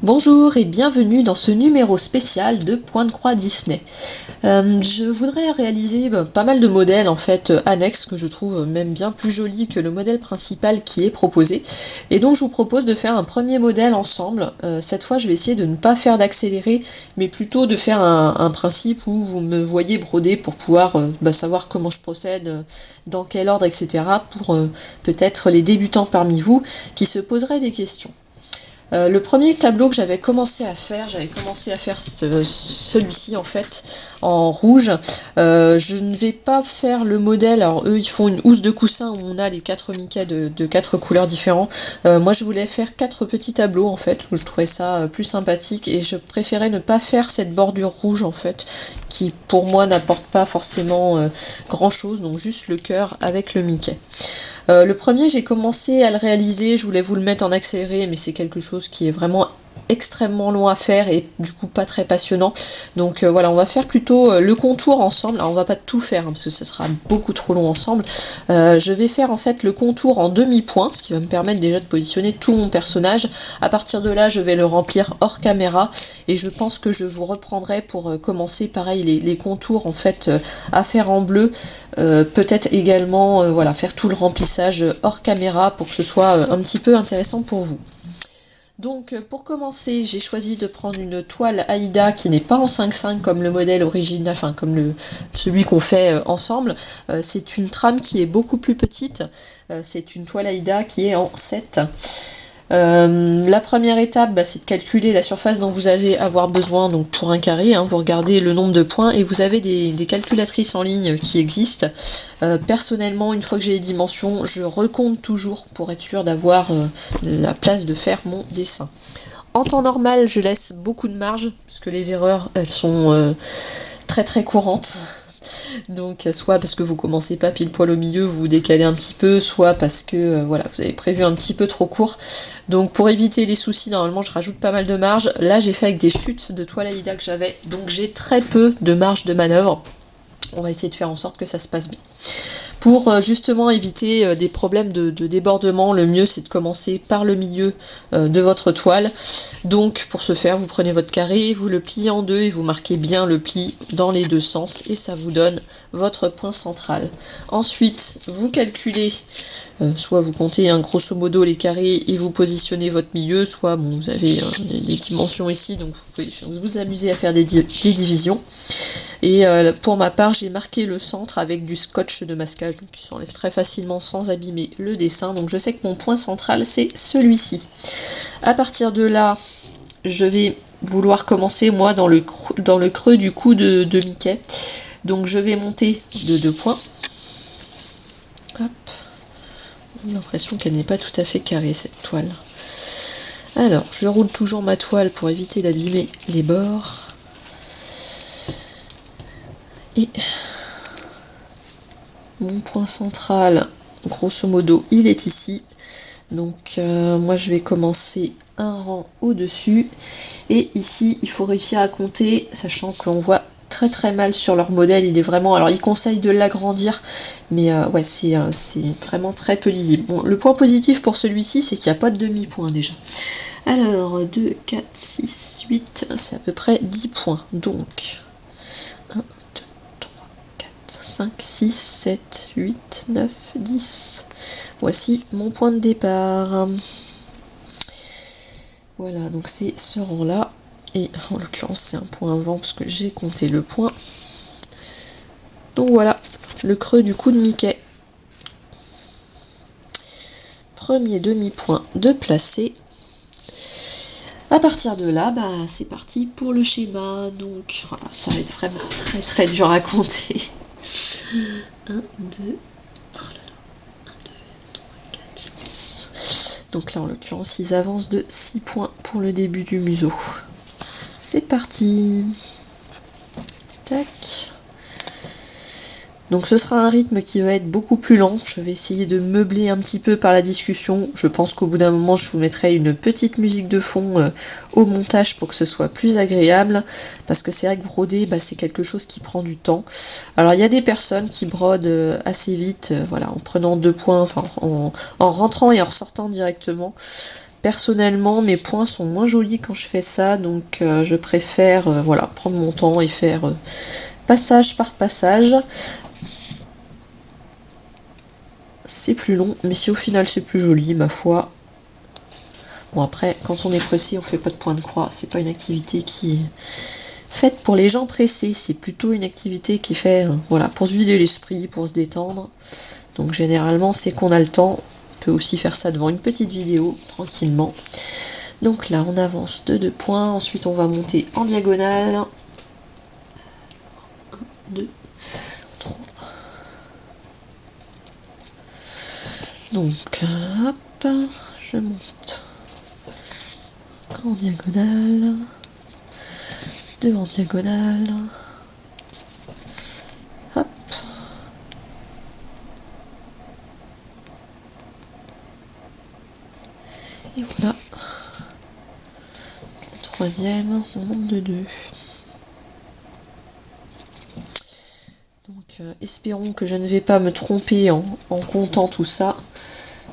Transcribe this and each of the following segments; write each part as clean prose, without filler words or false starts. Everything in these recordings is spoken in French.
Bonjour et bienvenue dans ce numéro spécial de Point de Croix Disney. Je voudrais réaliser pas mal de modèles en fait annexes que je trouve même bien plus jolis que le modèle principal qui est proposé. Et donc je vous propose de faire un premier modèle ensemble. Cette fois je vais essayer de ne pas faire d'accéléré mais plutôt de faire un principe où vous me voyez broder pour pouvoir savoir comment je procède, dans quel ordre, etc. pour peut-être les débutants parmi vous qui se poseraient des questions. Le premier tableau que j'avais commencé à faire celui-ci en fait en rouge. Je ne vais pas faire le modèle, alors eux ils font une housse de coussin où on a les 4 Mickey de 4 couleurs différentes. Moi je voulais faire 4 petits tableaux en fait, où je trouvais ça plus sympathique et je préférais ne pas faire cette bordure rouge en fait, qui pour moi n'apporte pas forcément grand chose, donc juste le cœur avec le Mickey. Le premier, j'ai commencé à le réaliser, je voulais vous le mettre en accéléré, mais c'est quelque chose qui est vraiment extrêmement long à faire et du coup pas très passionnant. Donc voilà, on va faire plutôt le contour ensemble. Alors on va pas tout faire parce que ce sera beaucoup trop long ensemble. Je vais faire en fait le contour en demi-point, ce qui va me permettre déjà de positionner tout mon personnage. À partir de là, je vais le remplir hors caméra et je pense que je vous reprendrai pour commencer pareil les contours en fait à faire en bleu. Peut-être également voilà, faire tout le remplissage hors caméra pour que ce soit un petit peu intéressant pour vous. Donc pour commencer, j'ai choisi de prendre une toile Aïda qui n'est pas en 5,5 comme le modèle original, enfin comme celui qu'on fait ensemble. C'est une trame qui est beaucoup plus petite. C'est une toile Aïda qui est en 7. La première étape, c'est de calculer la surface dont vous allez avoir besoin. Donc pour un carré, vous regardez le nombre de points et vous avez des calculatrices en ligne qui existent. Personnellement, une fois que j'ai les dimensions, je recompte toujours pour être sûr d'avoir la place de faire mon dessin. En temps normal, je laisse beaucoup de marge parce que les erreurs elles sont très très courantes. Donc soit parce que vous commencez pas pile poil au milieu, vous vous décalez un petit peu, soit parce que voilà, vous avez prévu un petit peu trop court. Donc pour éviter les soucis, normalement je rajoute pas mal de marge. Là j'ai fait avec des chutes de toile Aïda que j'avais, donc j'ai très peu de marge de manœuvre. On va essayer de faire en sorte que ça se passe bien. Pour justement éviter des problèmes de débordement, le mieux c'est de commencer par le milieu de votre toile. Donc pour ce faire, vous prenez votre carré, vous le pliez en deux et vous marquez bien le pli dans les deux sens et ça vous donne votre point central. Ensuite, vous calculez, soit vous comptez grosso modo les carrés et vous positionnez votre milieu, soit vous avez les dimensions ici, donc vous pouvez vous amuser à faire des divisions. Et pour ma part, j'ai marqué le centre avec du scotch de masquage, donc qui s'enlève très facilement sans abîmer le dessin. Donc je sais que mon point central, c'est celui-ci. À partir de là, je vais vouloir commencer, moi, dans le creux du cou de Mickey. Donc je vais monter de 2 points. Hop. J'ai l'impression qu'elle n'est pas tout à fait carrée, cette toile. Alors, je roule toujours ma toile pour éviter d'abîmer les bords. Et mon point central, grosso modo, il est ici. Donc moi je vais commencer un rang au-dessus. Et ici, il faut réussir à compter, sachant qu'on voit très très mal sur leur modèle. Il est vraiment... Alors ils conseillent de l'agrandir, mais ouais, c'est vraiment très peu lisible. Bon, le point positif pour celui-ci, c'est qu'il n'y a pas de demi-point déjà. Alors, 2, 4, 6, 8, c'est à peu près 10 points. Donc, 1, 2, 5, 6, 7, 8, 9, 10. Voici mon point de départ. Voilà, donc c'est ce rang-là. Et en l'occurrence, c'est un point avant parce que j'ai compté le point. Donc voilà, le creux du cou de Mickey. Premier demi-point de placer. À partir de là, c'est parti pour le schéma. Donc voilà, ça va être vraiment très très dur à compter. 1, 2, 3, 4, 6. Donc là, en l'occurrence, ils avancent de 6 points pour le début du museau. C'est parti. Tac. Donc ce sera un rythme qui va être beaucoup plus lent. Je vais essayer de meubler un petit peu par la discussion. Je pense qu'au bout d'un moment, je vous mettrai une petite musique de fond au montage pour que ce soit plus agréable. Parce que c'est vrai que broder, c'est quelque chose qui prend du temps. Alors il y a des personnes qui brodent assez vite, voilà, en prenant 2 points, enfin en rentrant et en ressortant directement. Personnellement, mes points sont moins jolis quand je fais ça, donc je préfère voilà, prendre mon temps et faire passage par passage. C'est plus long, mais si au final c'est plus joli, ma foi. Bon après, quand on est pressé, on fait pas de point de croix. C'est pas une activité qui est faite pour les gens pressés. C'est plutôt une activité qui est faite voilà, pour se vider l'esprit, pour se détendre. Donc généralement, c'est qu'on a le temps. On peut aussi faire ça devant une petite vidéo, tranquillement. Donc là, on avance de 2 points. Ensuite, on va monter en diagonale. 1, 2, 3. Donc, hop, je monte en diagonale. 2 en diagonale. Hop. Et voilà. Le troisième, on monte de 2. Donc espérons que je ne vais pas me tromper en comptant tout ça.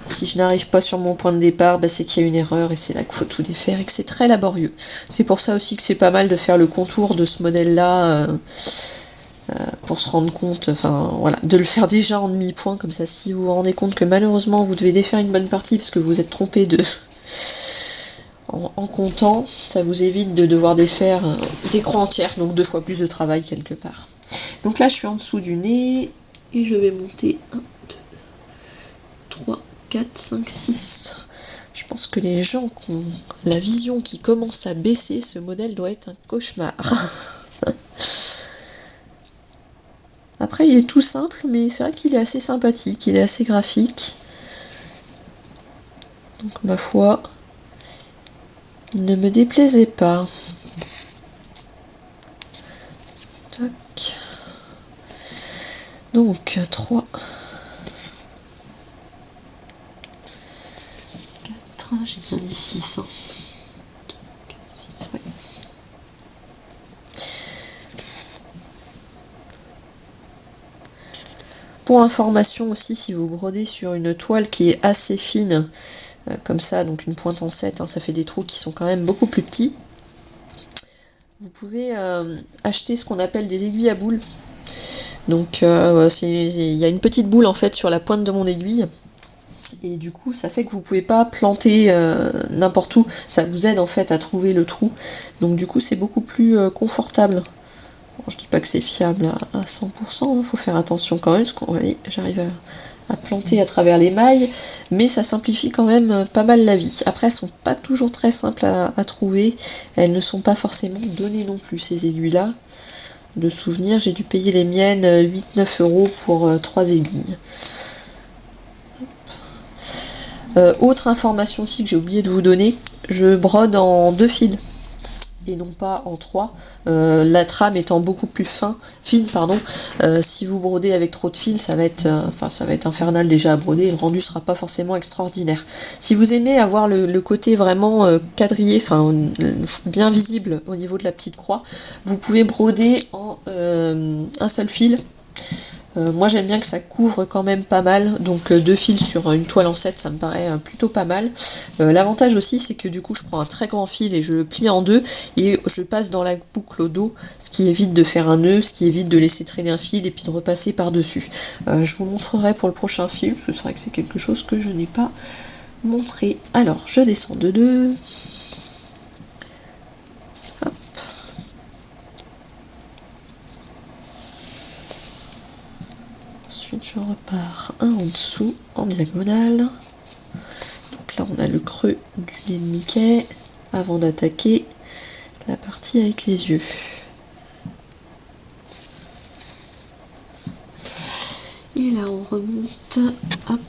Si je n'arrive pas sur mon point de départ, bah, c'est qu'il y a une erreur et c'est là qu'il faut tout défaire et que c'est très laborieux. C'est pour ça aussi que c'est pas mal de faire le contour de ce modèle-là pour se rendre compte, enfin voilà, de le faire déjà en demi-point, comme ça si vous vous rendez compte que malheureusement vous devez défaire une bonne partie parce que vous êtes trompé en comptant, ça vous évite de devoir défaire des croix entières, donc 2 fois plus de travail quelque part. Donc là je suis en dessous du nez et je vais monter 1, 2, 3, 4, 5, 6. Je pense que les gens qui ont la vision qui commence à baisser, ce modèle doit être un cauchemar. Après il est tout simple, mais c'est vrai qu'il est assez sympathique, il est assez graphique. Donc ma foi, il ne me déplaisait pas. Tac. Donc 3. J'ai bien dit 6. 6 ouais. Pour information aussi, si vous brodez sur une toile qui est assez fine, comme ça, donc une pointe en 7, hein, ça fait des trous qui sont quand même beaucoup plus petits. Vous pouvez acheter ce qu'on appelle des aiguilles à boules. Donc il y a une petite boule en fait sur la pointe de mon aiguille. Et du coup ça fait que vous pouvez pas planter n'importe où, ça vous aide en fait à trouver le trou, donc du coup c'est beaucoup plus confortable. Bon, je dis pas que c'est fiable à 100%, hein, faut faire attention quand même, parce que voyez, j'arrive à planter à travers les mailles, mais ça simplifie quand même pas mal la vie. Après elles sont pas toujours très simples à trouver, elles ne sont pas forcément données non plus ces aiguilles là. De souvenir, j'ai dû payer les miennes 8-9 € pour 3 aiguilles. Autre information aussi que j'ai oublié de vous donner, je brode en 2 fils et non pas en 3. La trame étant beaucoup plus fine, pardon. Si vous brodez avec trop de fils, ça va être infernal déjà à broder, et le rendu sera pas forcément extraordinaire. Si vous aimez avoir le côté vraiment quadrillé, enfin bien visible au niveau de la petite croix, vous pouvez broder en un seul fil. Moi j'aime bien que ça couvre quand même pas mal, donc 2 fils sur une toile en 7 ça me paraît plutôt pas mal. L'avantage aussi c'est que du coup je prends un très grand fil et je le plie en 2 et je passe dans la boucle au dos, ce qui évite de faire un nœud, ce qui évite de laisser traîner un fil et puis de repasser par dessus. Je vous montrerai pour le prochain fil, ce serait que c'est quelque chose que je n'ai pas montré. Alors je descends de 2. Ensuite je repars un en dessous en diagonale. Donc là on a le creux du nez de Mickey avant d'attaquer la partie avec les yeux. Et là on remonte, hop, 1, 2,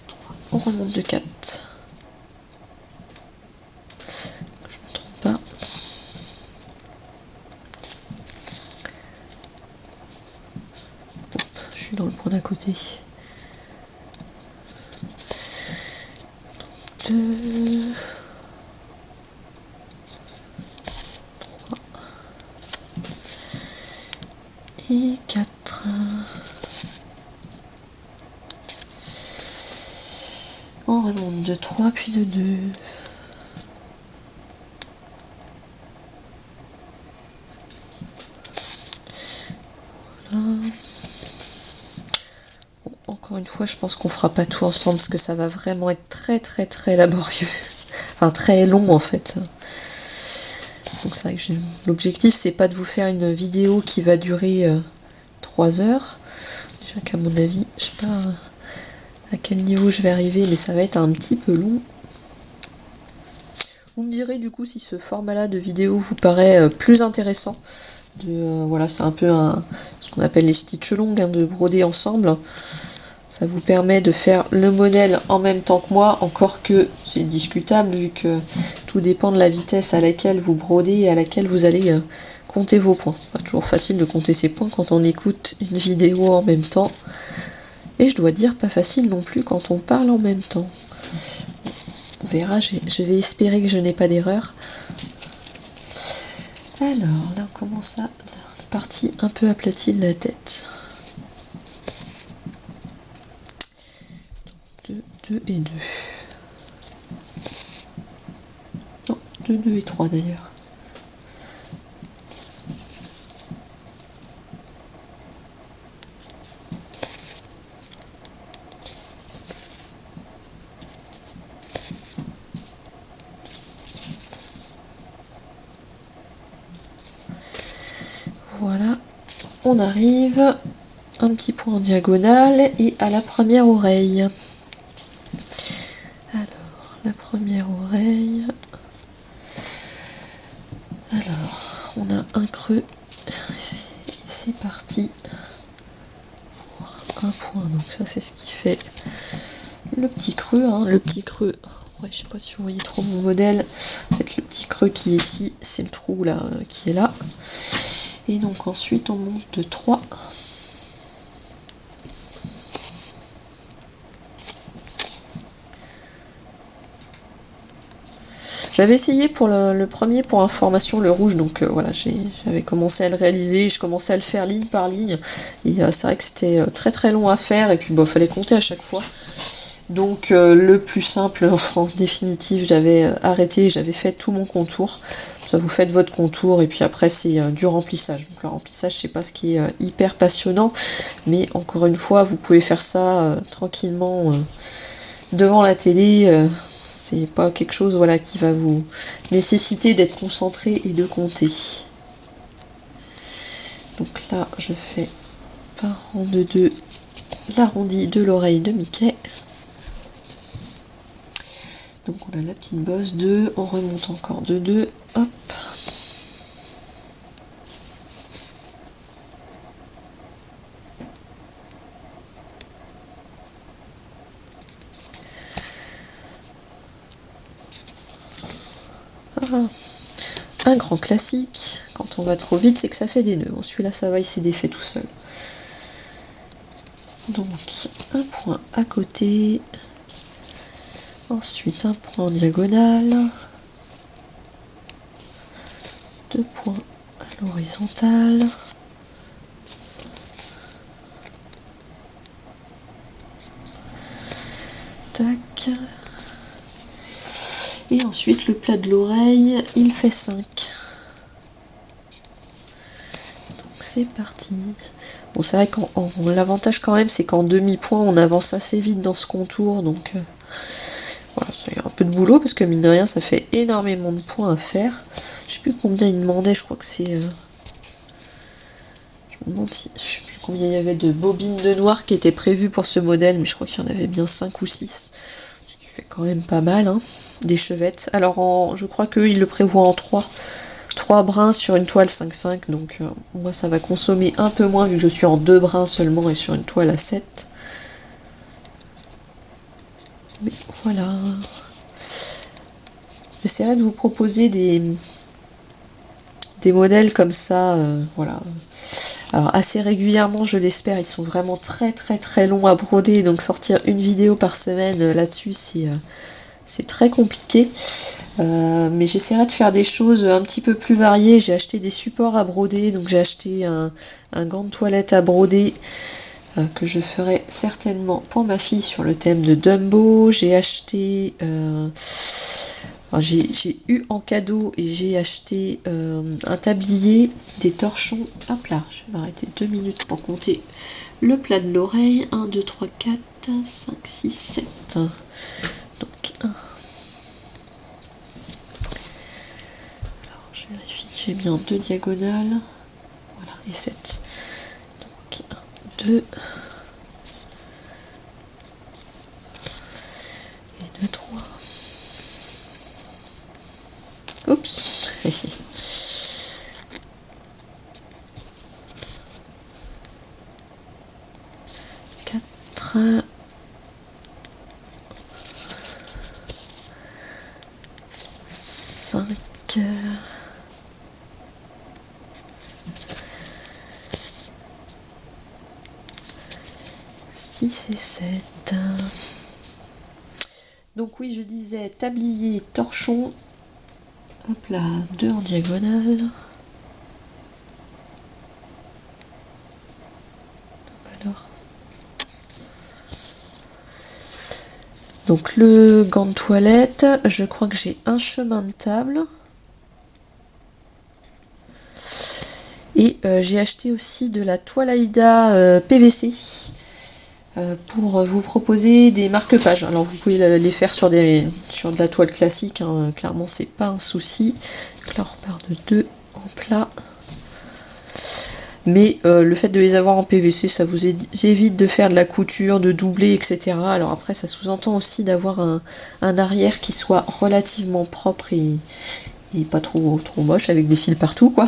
3, on remonte de 4. Je ne me trompe pas. Hop, je suis dans le point d'à côté. 2, 3 et 4. On remonte de 3 puis de 2. Voilà. Bon, encore une fois, je pense qu'on fera pas tout ensemble parce que ça va vraiment être très laborieux. Enfin très long en fait. Donc c'est vrai que l'objectif c'est pas de vous faire une vidéo qui va durer 3 heures. Déjà qu'à mon avis, je sais pas à quel niveau je vais arriver, mais ça va être un petit peu long. Vous me direz du coup si ce format-là de vidéo vous paraît plus intéressant. Voilà, c'est un peu ce qu'on appelle les stitches longues, hein, de broder ensemble. Ça vous permet de faire le modèle en même temps que moi, encore que c'est discutable vu que tout dépend de la vitesse à laquelle vous brodez et à laquelle vous allez compter vos points. Pas toujours facile de compter ses points quand on écoute une vidéo en même temps. Et je dois dire pas facile non plus quand on parle en même temps. On verra, je vais espérer que je n'ai pas d'erreur. Alors, là on commence à la partie un peu aplatie de la tête. 2 et 2. Non, 2, 2 et 3 d'ailleurs. Voilà, on arrive un petit point en diagonale et à la première oreille. Alors, la première oreille. Alors, on a un creux. C'est parti pour un point. Donc ça, c'est ce qui fait le petit creux. Hein. Le petit creux. Ouais, je sais pas si vous voyez trop mon modèle. En fait, le petit creux qui est ici, c'est le trou là qui est là. Et donc ensuite, on monte de 3. J'avais essayé pour le premier, pour information, le rouge, donc voilà, j'avais commencé à le réaliser, je commençais à le faire ligne par ligne, et c'est vrai que c'était très long à faire, et puis bon, fallait compter à chaque fois. Donc le plus simple, en définitive, j'avais arrêté, j'avais fait tout mon contour. Ça, vous faites votre contour, et puis après c'est du remplissage. Donc le remplissage, c'est pas ce qui est hyper passionnant, mais encore une fois, vous pouvez faire ça tranquillement devant la télé. C'est pas quelque chose voilà, qui va vous nécessiter d'être concentré et de compter. Donc là, je fais par rang de 2 l'arrondi de l'oreille de Mickey. Donc on a la petite bosse 2, on remonte encore de 2, hop. Un grand classique, quand on va trop vite, c'est que ça fait des nœuds. Bon, celui-là, ça va, il s'est défait tout seul. Donc, un point à côté. Ensuite, un point en diagonale. 2 points à l'horizontale. Tac. Et ensuite, le plat de l'oreille, il fait 5. Donc, c'est parti. Bon, c'est vrai qu'en l'avantage quand même, c'est qu'en demi-point, on avance assez vite dans ce contour. Donc, voilà, c'est un peu de boulot, parce que mine de rien, ça fait énormément de points à faire. Je sais plus combien il demandait, je crois que c'est... je me demande si... je sais plus combien il y avait de bobines de noir qui étaient prévues pour ce modèle, mais je crois qu'il y en avait bien 5 ou 6. Ce qui fait quand même pas mal, hein, des chevettes. Alors, je crois qu'il le prévoit en 3. 3 brins sur une toile 5,5, donc moi ça va consommer un peu moins vu que je suis en 2 brins seulement et sur une toile à 7. Mais voilà. J'essaierai de vous proposer des modèles comme ça, voilà. Alors assez régulièrement, je l'espère, ils sont vraiment très longs à broder, donc sortir une vidéo par semaine là-dessus, c'est très compliqué. Mais j'essaierai de faire des choses un petit peu plus variées. J'ai acheté des supports à broder, donc j'ai acheté un gant de toilette à broder. que je ferai certainement pour ma fille sur le thème de Dumbo. J'ai acheté, j'ai eu en cadeau et j'ai acheté un tablier, des torchons. Hop là, je vais m'arrêter 2 minutes pour compter le plat de l'oreille. 1, 2, 3, 4, 5, 6, 7. Donc 1. Alors je vérifie que j'ai bien 2 diagonales. Voilà, et 7. Donc 1, 2. Et 2, 3. Oups. 4. 5. 6 et 7. Donc oui, je disais tablier, torchon. Hop là, 2 en diagonale. Alors. Donc le gant de toilette, je crois que j'ai un chemin de table. Et j'ai acheté aussi de la toile Aïda PVC pour vous proposer des marque-pages. Alors vous pouvez les faire sur de la toile classique, hein, clairement c'est pas un souci. Donc là on repart de 2 en plat. Mais le fait de les avoir en PVC, ça vous évite de faire de la couture, de doubler, etc. Alors après, ça sous-entend aussi d'avoir un arrière qui soit relativement propre et pas trop moche, avec des fils partout, quoi.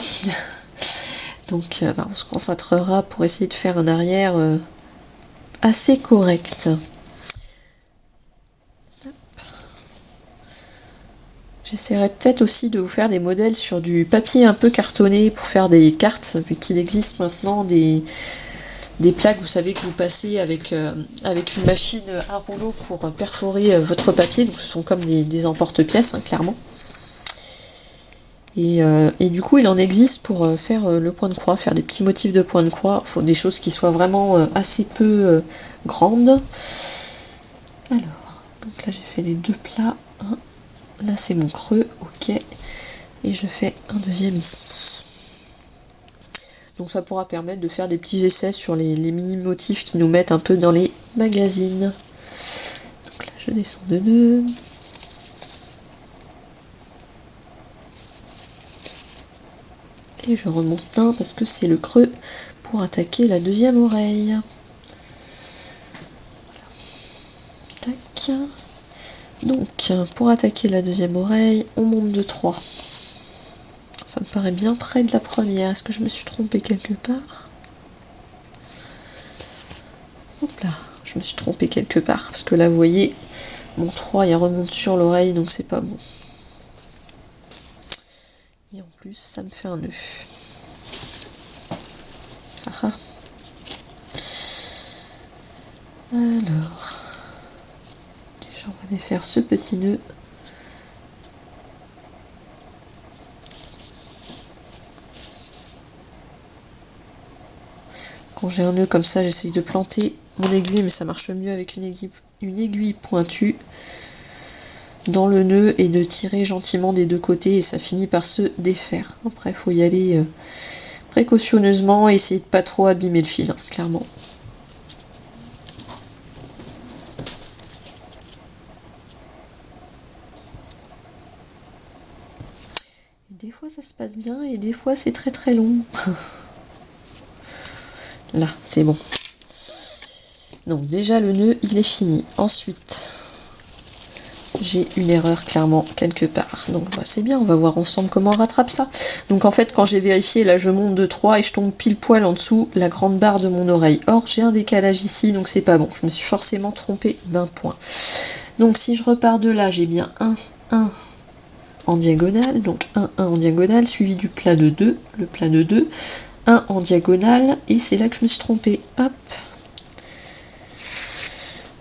Donc on se concentrera pour essayer de faire un arrière assez correct. J'essaierai peut-être aussi de vous faire des modèles sur du papier un peu cartonné pour faire des cartes, vu qu'il existe maintenant des plaques, vous savez, que vous passez avec une machine à rouleau pour perforer votre papier. Donc ce sont comme des emporte-pièces, hein, clairement. Et du coup, il en existe pour faire le point de croix, faire des petits motifs de point de croix. Il faut des choses qui soient vraiment assez peu grandes. Alors, donc là j'ai fait les 2 plats. Hein. Là c'est mon creux, ok. Et je fais un deuxième ici. Donc ça pourra permettre de faire des petits essais sur les mini motifs qui nous mettent un peu dans les magazines. Donc là je descends de 2. Et je remonte d'un parce que c'est le creux pour attaquer la deuxième oreille. Tac. Donc pour attaquer la deuxième oreille, on monte de 3. Ça me paraît bien près de la première. Est-ce que je me suis trompée quelque part? Hop là, je me suis trompée quelque part. Parce que là, vous voyez, mon 3, il remonte sur l'oreille, donc c'est pas bon. Et en plus, ça me fait un nœud. Ah ah. Alors, déjà, on va défaire ce petit nœud. Quand j'ai un nœud comme ça, j'essaye de planter mon aiguille, mais ça marche mieux avec une aiguille pointue dans le nœud et de tirer gentiment des 2 côtés et ça finit par se défaire. Après, il faut y aller précautionneusement et essayer de pas trop abîmer le fil, hein, clairement. Des fois ça se passe bien et des fois c'est très très long. Là, c'est bon. Donc déjà le nœud, il est fini. Ensuite, j'ai une erreur clairement quelque part. Donc bah, c'est bien, on va voir ensemble comment on rattrape ça. Donc en fait, quand j'ai vérifié, là je monte de 3 et je tombe pile poil en dessous la grande barre de mon oreille. Or, j'ai un décalage ici, donc c'est pas bon. Je me suis forcément trompée d'un point. Donc si je repars de là, j'ai bien 1, 1 en diagonale. Donc 1, 1 en diagonale, suivi du plat de 2. Le plat de 2. 1 en diagonale, et c'est là que je me suis trompée. Hop.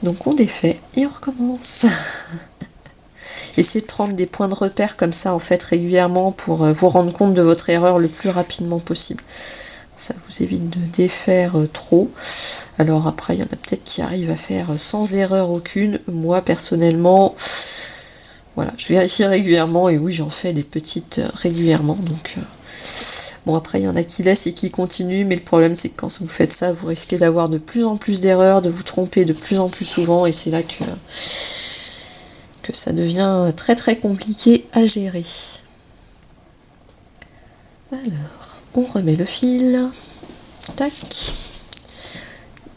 Donc on défait et on recommence. Essayez de prendre des points de repère comme ça en fait régulièrement pour vous rendre compte de votre erreur le plus rapidement possible. ça vous évite de défaire trop. Alors après, il y en a peut-être qui arrivent à faire sans erreur aucune. Moi, personnellement, voilà, je vérifie régulièrement, et oui, j'en fais des petites régulièrement, donc... Bon, après, il y en a qui laissent et qui continuent, mais le problème, c'est que quand vous faites ça, vous risquez d'avoir de plus en plus d'erreurs, de vous tromper de plus en plus souvent, et c'est là que ça devient très très compliqué à gérer. Alors, on remet le fil. Tac.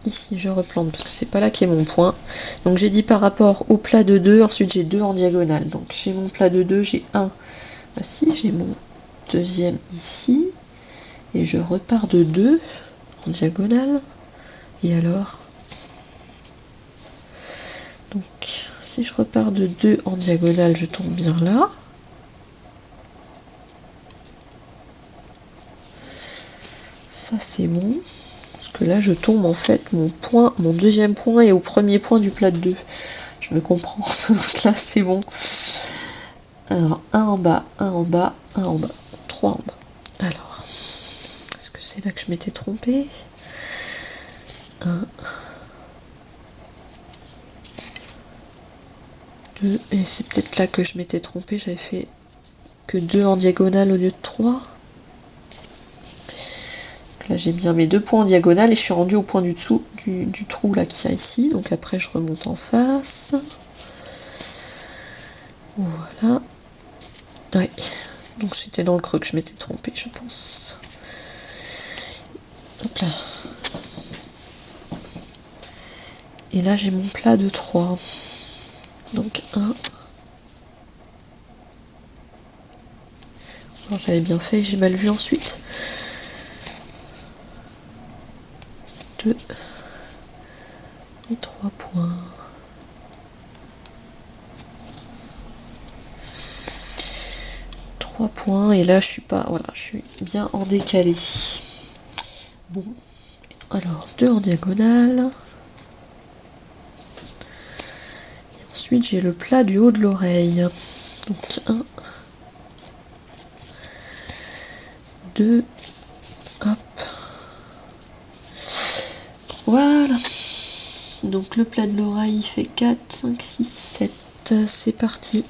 Ici, je replante, parce que c'est pas là qu'est mon point. Donc, j'ai dit par rapport au plat de 2, ensuite j'ai 2 en diagonale. Donc, j'ai mon plat de 2, j'ai un. Voici, j'ai mon deuxième ici, et je repars de 2 en diagonale, et alors, donc si je repars de 2 en diagonale, je tombe bien là, ça c'est bon, parce que là je tombe en fait, mon deuxième point est au premier point du plat de 2, je me comprends, donc là c'est bon. Alors, un en bas, un en bas, un en bas, 3 en bas. Alors, est-ce que c'est là que je m'étais trompée? 1, 2, et c'est peut-être là que je m'étais trompée, j'avais fait que 2 en diagonale au lieu de 3. Parce que là j'ai bien mes 2 points en diagonale et je suis rendue au point du dessous du trou là qu'il y a ici. Donc après je remonte en face. Voilà. Ouais. Donc c'était dans le creux que je m'étais trompée, je pense. Hop là. Et là j'ai mon plat de 3. Donc 1. Alors j'avais bien fait, j'ai mal vu ensuite. 2 et 3 points. Points, et là je suis pas, voilà, je suis bien en décalé. Bon, alors 2 en diagonale, et ensuite j'ai le plat du haut de l'oreille, donc 1, 2, hop, voilà, donc le plat de l'oreille fait 4, 5, 6, 7, c'est parti.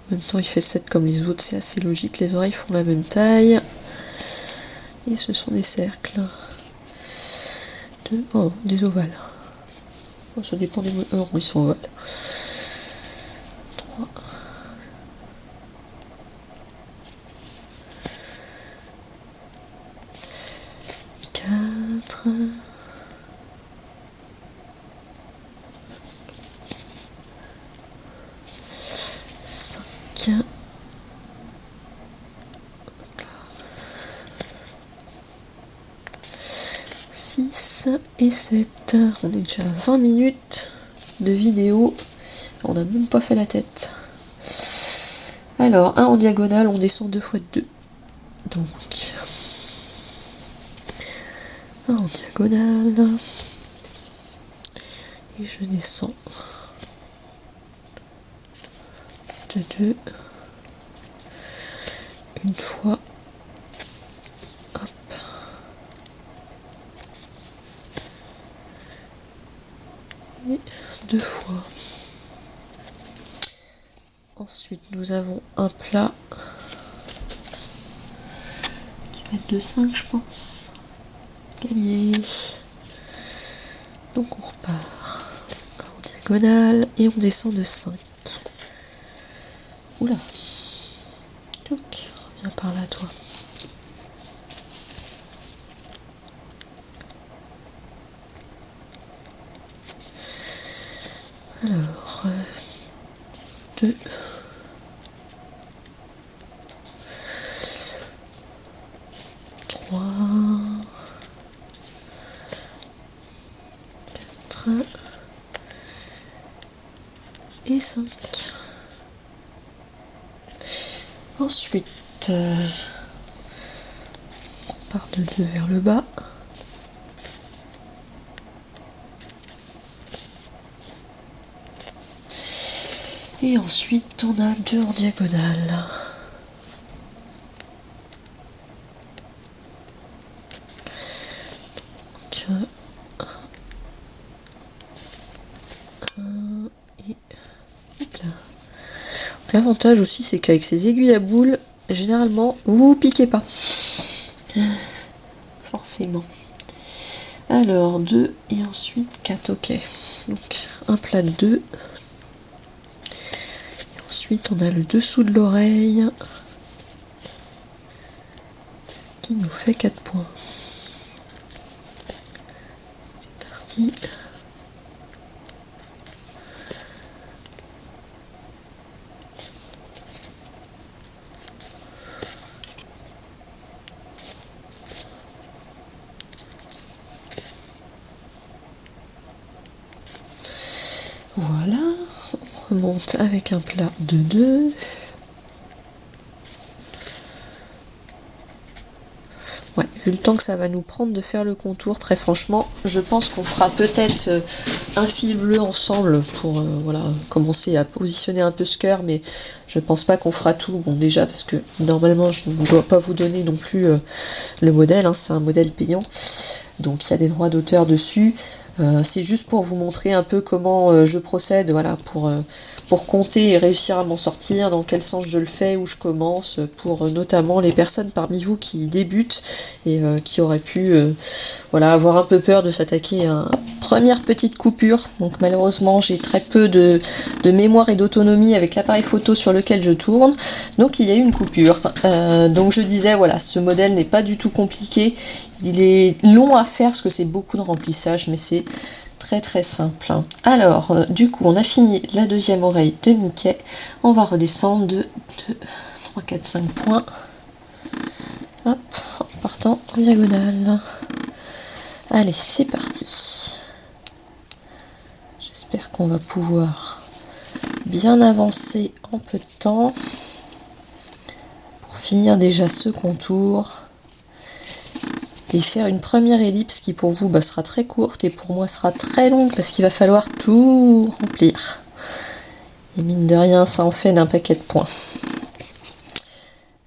En même temps, il fait 7 comme les autres, c'est assez logique. Les oreilles font la même taille. Et ce sont des cercles. Oh, des ovales. Oh, ça dépend des mots. Oh, ils sont ovales. 3. 4. 5. 6 et 7. On est déjà à 20 minutes de vidéo. On n'a même pas fait la tête. Alors, 1 en diagonale, on descend 2 fois 2. Donc, 1 en diagonale. Et je descends de 2. Une fois. Hop. Et 2 fois. Ensuite, nous avons un plat qui va être de 5, je pense. Gagné. Donc on repart en diagonale et on descend de 5. Oula. Donc, reviens par là, toi. Alors, 2. 3. 4. Et 5. Ensuite, on part de 2 vers le bas. Et ensuite, on a 2 en diagonale. et hop là. L'avantage aussi, c'est qu'avec ces aiguilles à boules, généralement, vous piquez pas. Forcément. Alors, 2 et ensuite 4, ok. Donc, un plat de 2. Ensuite, on a le dessous de l'oreille qui nous fait 4 points. C'est parti. Voilà, on remonte avec un plat de 2. Ouais, vu le temps que ça va nous prendre de faire le contour, très franchement, je pense qu'on fera peut-être un fil bleu ensemble pour voilà, commencer à positionner un peu ce cœur, mais je pense pas qu'on fera tout. Bon, déjà parce que normalement je ne dois pas vous donner non plus le modèle, hein, c'est un modèle payant, donc il y a des droits d'auteur dessus. C'est juste pour vous montrer un peu comment je procède, voilà, pour compter et réussir à m'en sortir, dans quel sens je le fais, où je commence, pour notamment les personnes parmi vous qui débutent et qui auraient pu voilà, avoir un peu peur de s'attaquer à première petite coupure. Donc malheureusement j'ai très peu de mémoire et d'autonomie avec l'appareil photo sur lequel je tourne, donc il y a eu une coupure. Donc je disais, voilà, ce modèle n'est pas du tout compliqué, il est long à faire parce que c'est beaucoup de remplissage, mais c'est très très simple. Alors du coup on a fini la deuxième oreille de Mickey, on va redescendre de 2, 3, 4, 5 points, hop, en partant en diagonale. Allez, c'est parti. J'espère qu'on va pouvoir bien avancer en peu de temps pour finir déjà ce contour et faire une première ellipse qui pour vous sera très courte et pour moi sera très longue parce qu'il va falloir tout remplir. Et mine de rien, ça en fait d'un paquet de points.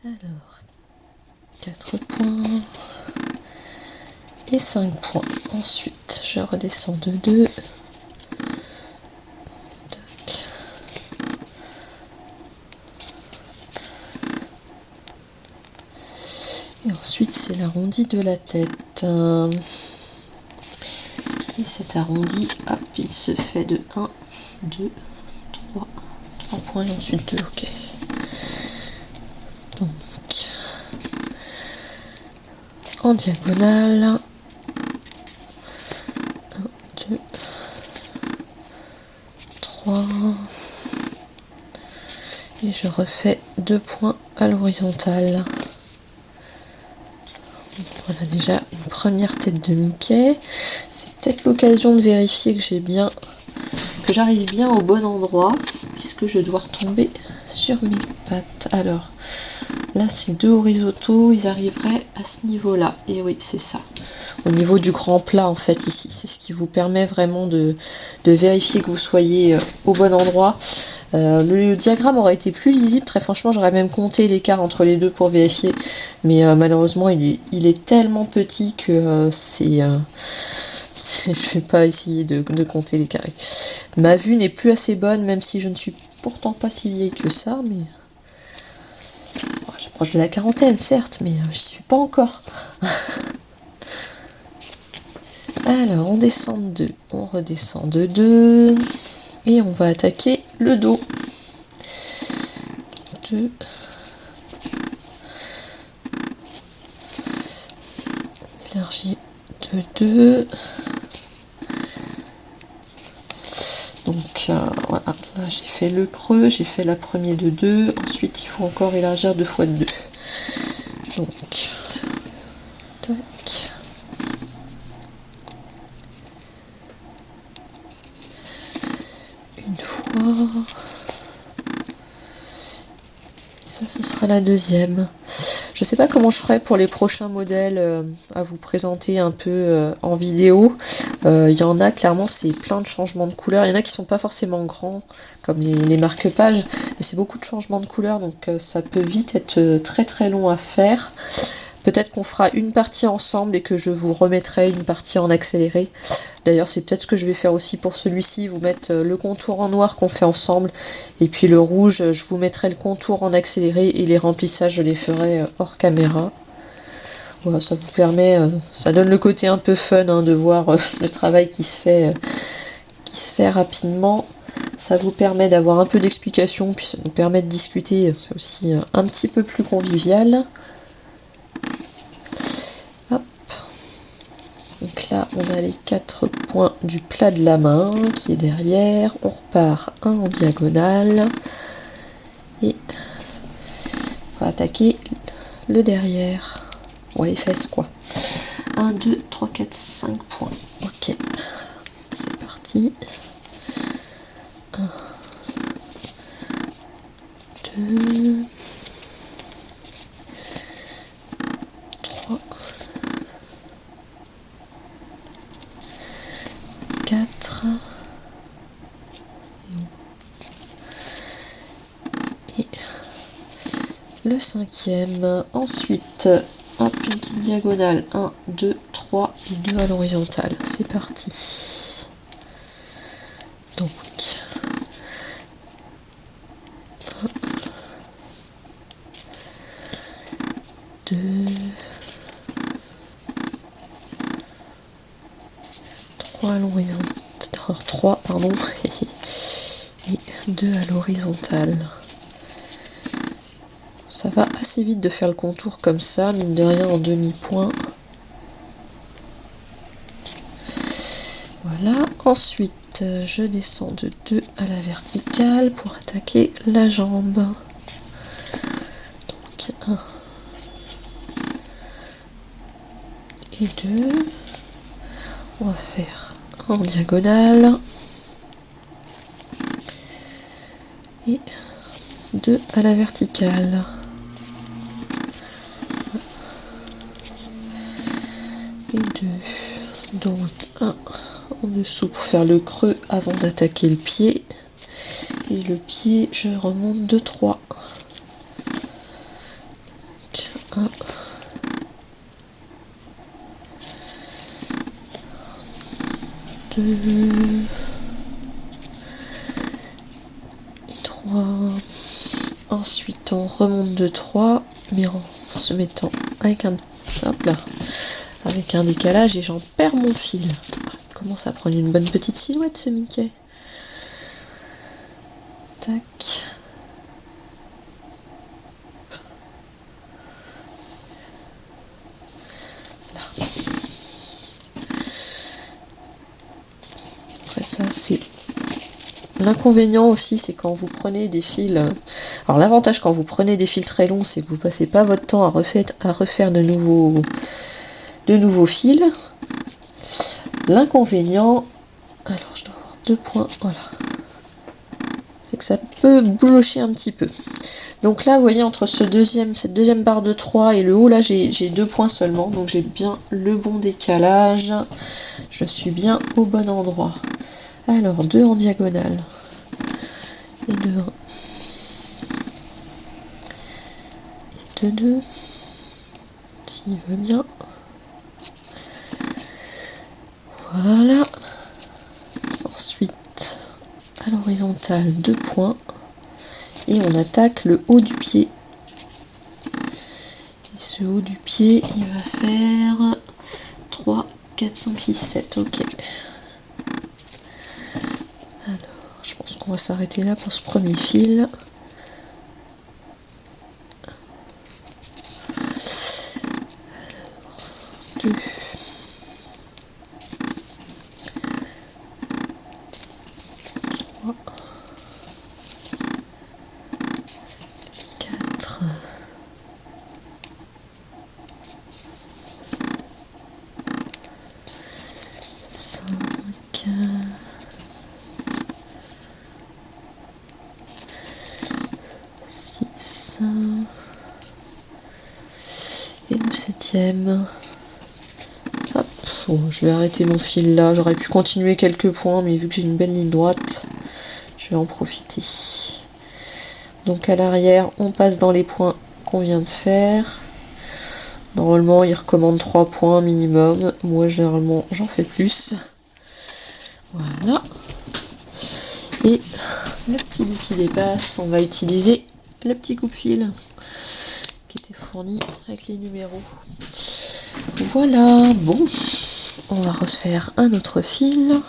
Alors, 4 points et 5 points. Ensuite, je redescends de 2. Et ensuite, c'est l'arrondi de la tête. Et cet arrondi, hop, il se fait de 1, 2, 3 points et ensuite 2, ok. Donc, en diagonale, 1, 2, 3, et je refais 2 points à l'horizontale. Voilà déjà une première tête de Mickey. C'est peut-être l'occasion de vérifier que j'arrive bien au bon endroit, puisque je dois retomber sur mes pattes. Alors là c'est 2 horizontaux, ils arriveraient à ce niveau-là. Et oui, c'est ça. Au niveau du grand plat en fait ici. C'est ce qui vous permet vraiment de vérifier que vous soyez au bon endroit. Le diagramme aurait été plus lisible, très franchement j'aurais même compté l'écart entre les deux pour vérifier, mais malheureusement il est tellement petit que je vais pas essayer de compter l'écart. Ma vue n'est plus assez bonne, même si je ne suis pourtant pas si vieille que ça, mais j'approche de la quarantaine certes, mais j'y suis pas encore. Alors on descend de 2, on redescend de 2. Et on va attaquer le dos. 2. Élargi de 2. Donc voilà, là j'ai fait le creux, j'ai fait la première de 2. Ensuite il faut encore élargir 2 fois de 2. Donc, tac. Une fois. Ça, ce sera la deuxième. Je sais pas comment je ferai pour les prochains modèles à vous présenter un peu en vidéo. Il y en a, clairement, c'est plein de changements de couleurs. Il y en a qui sont pas forcément grands, comme les marque-pages, mais c'est beaucoup de changements de couleurs, donc ça peut vite être très très long à faire. Peut-être qu'on fera une partie ensemble et que je vous remettrai une partie en accéléré. D'ailleurs, c'est peut-être ce que je vais faire aussi pour celui-ci, vous mettre le contour en noir qu'on fait ensemble, et puis le rouge, je vous mettrai le contour en accéléré, et les remplissages, je les ferai hors caméra. Voilà, ça vous permet, ça donne le côté un peu fun hein, de voir le travail qui se fait rapidement. Ça vous permet d'avoir un peu d'explication, puis ça nous permet de discuter, c'est aussi un petit peu plus convivial. Hop. Donc là, on a les 4 points du plat de la main qui est derrière. On repart un en diagonale. Et on va attaquer le derrière. Ouais, les fesses quoi. 1, 2, 3, 4, 5 points. Ok. C'est parti. 1, 2, 3, 4 et le 5e. Ensuite, hop, une petite diagonale. 1, 2, 3 et 2 à l'horizontale. C'est parti. Donc, 2, 3 à l'horizontale, 3 pardon, et 2 à l'horizontale. Ça va assez vite de faire le contour comme ça, mine de rien en demi-point. Voilà, ensuite je descends de 2 à la verticale pour attaquer la jambe. Donc 1 et 2. On va faire en diagonale. Et 2 à la verticale. Et 2. Donc 1 en dessous pour faire le creux avant d'attaquer le pied. Et le pied, je remonte de 3. Donc 1. 2 et 3. Ensuite, on remonte de 3, mais en se mettant avec un, hop là, avec un décalage, et j'en perds mon fil. Ah, il commence à prendre une bonne petite silhouette ce Mickey. Tac. Là. Après ça, c'est l'inconvénient aussi, c'est quand vous prenez des fils. Alors l'avantage quand vous prenez des fils très longs, c'est que vous passez pas votre temps à refaire de nouveaux fils. L'inconvénient, alors je dois avoir 2 points, voilà, c'est que ça peut boulocher un petit peu. Donc là, vous voyez, entre cette deuxième barre de 3 et le haut, là, j'ai 2 points seulement, donc j'ai bien le bon décalage. Je suis bien au bon endroit. Alors, 2 en diagonale. Et 2, 1. Et 2, 2. S'il veut bien. Voilà. Ensuite, à l'horizontale, 2 points. Et on attaque le haut du pied. Et ce haut du pied, il va faire 3, 4, 5, 6, 7. Ok. Alors, je pense qu'on va s'arrêter là pour ce premier fil. Alors, 2. 3. 4. 5. 6. Et le 7e. Hop. Bon, je vais arrêter mon fil là. J'aurais pu continuer quelques points, mais vu que j'ai une belle ligne droite, je vais en profiter. Donc à l'arrière, on passe dans les points qu'on vient de faire. Normalement, ils recommandent 3 points minimum. Moi, généralement, j'en fais plus. Voilà. Et le petit bout qui dépasse, on va utiliser le petit coupe-fil qui était fourni avec les numéros. Voilà, bon, on va refaire un autre fil.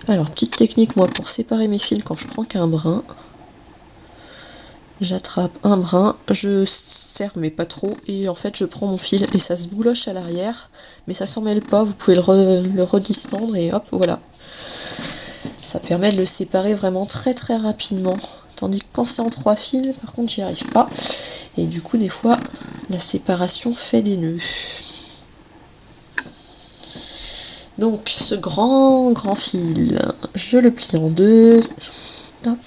Alors, petite technique, moi, pour séparer mes fils quand je prends qu'un brin. J'attrape un brin, je serre mais pas trop, et en fait je prends mon fil et ça se bouloche à l'arrière, mais ça s'en mêle pas, vous pouvez le redistendre et hop, voilà. Ça permet de le séparer vraiment très très rapidement. Tandis que quand c'est en 3 fils, par contre j'y arrive pas. Et du coup des fois la séparation fait des nœuds. Donc ce grand fil, je le plie en deux. Hop.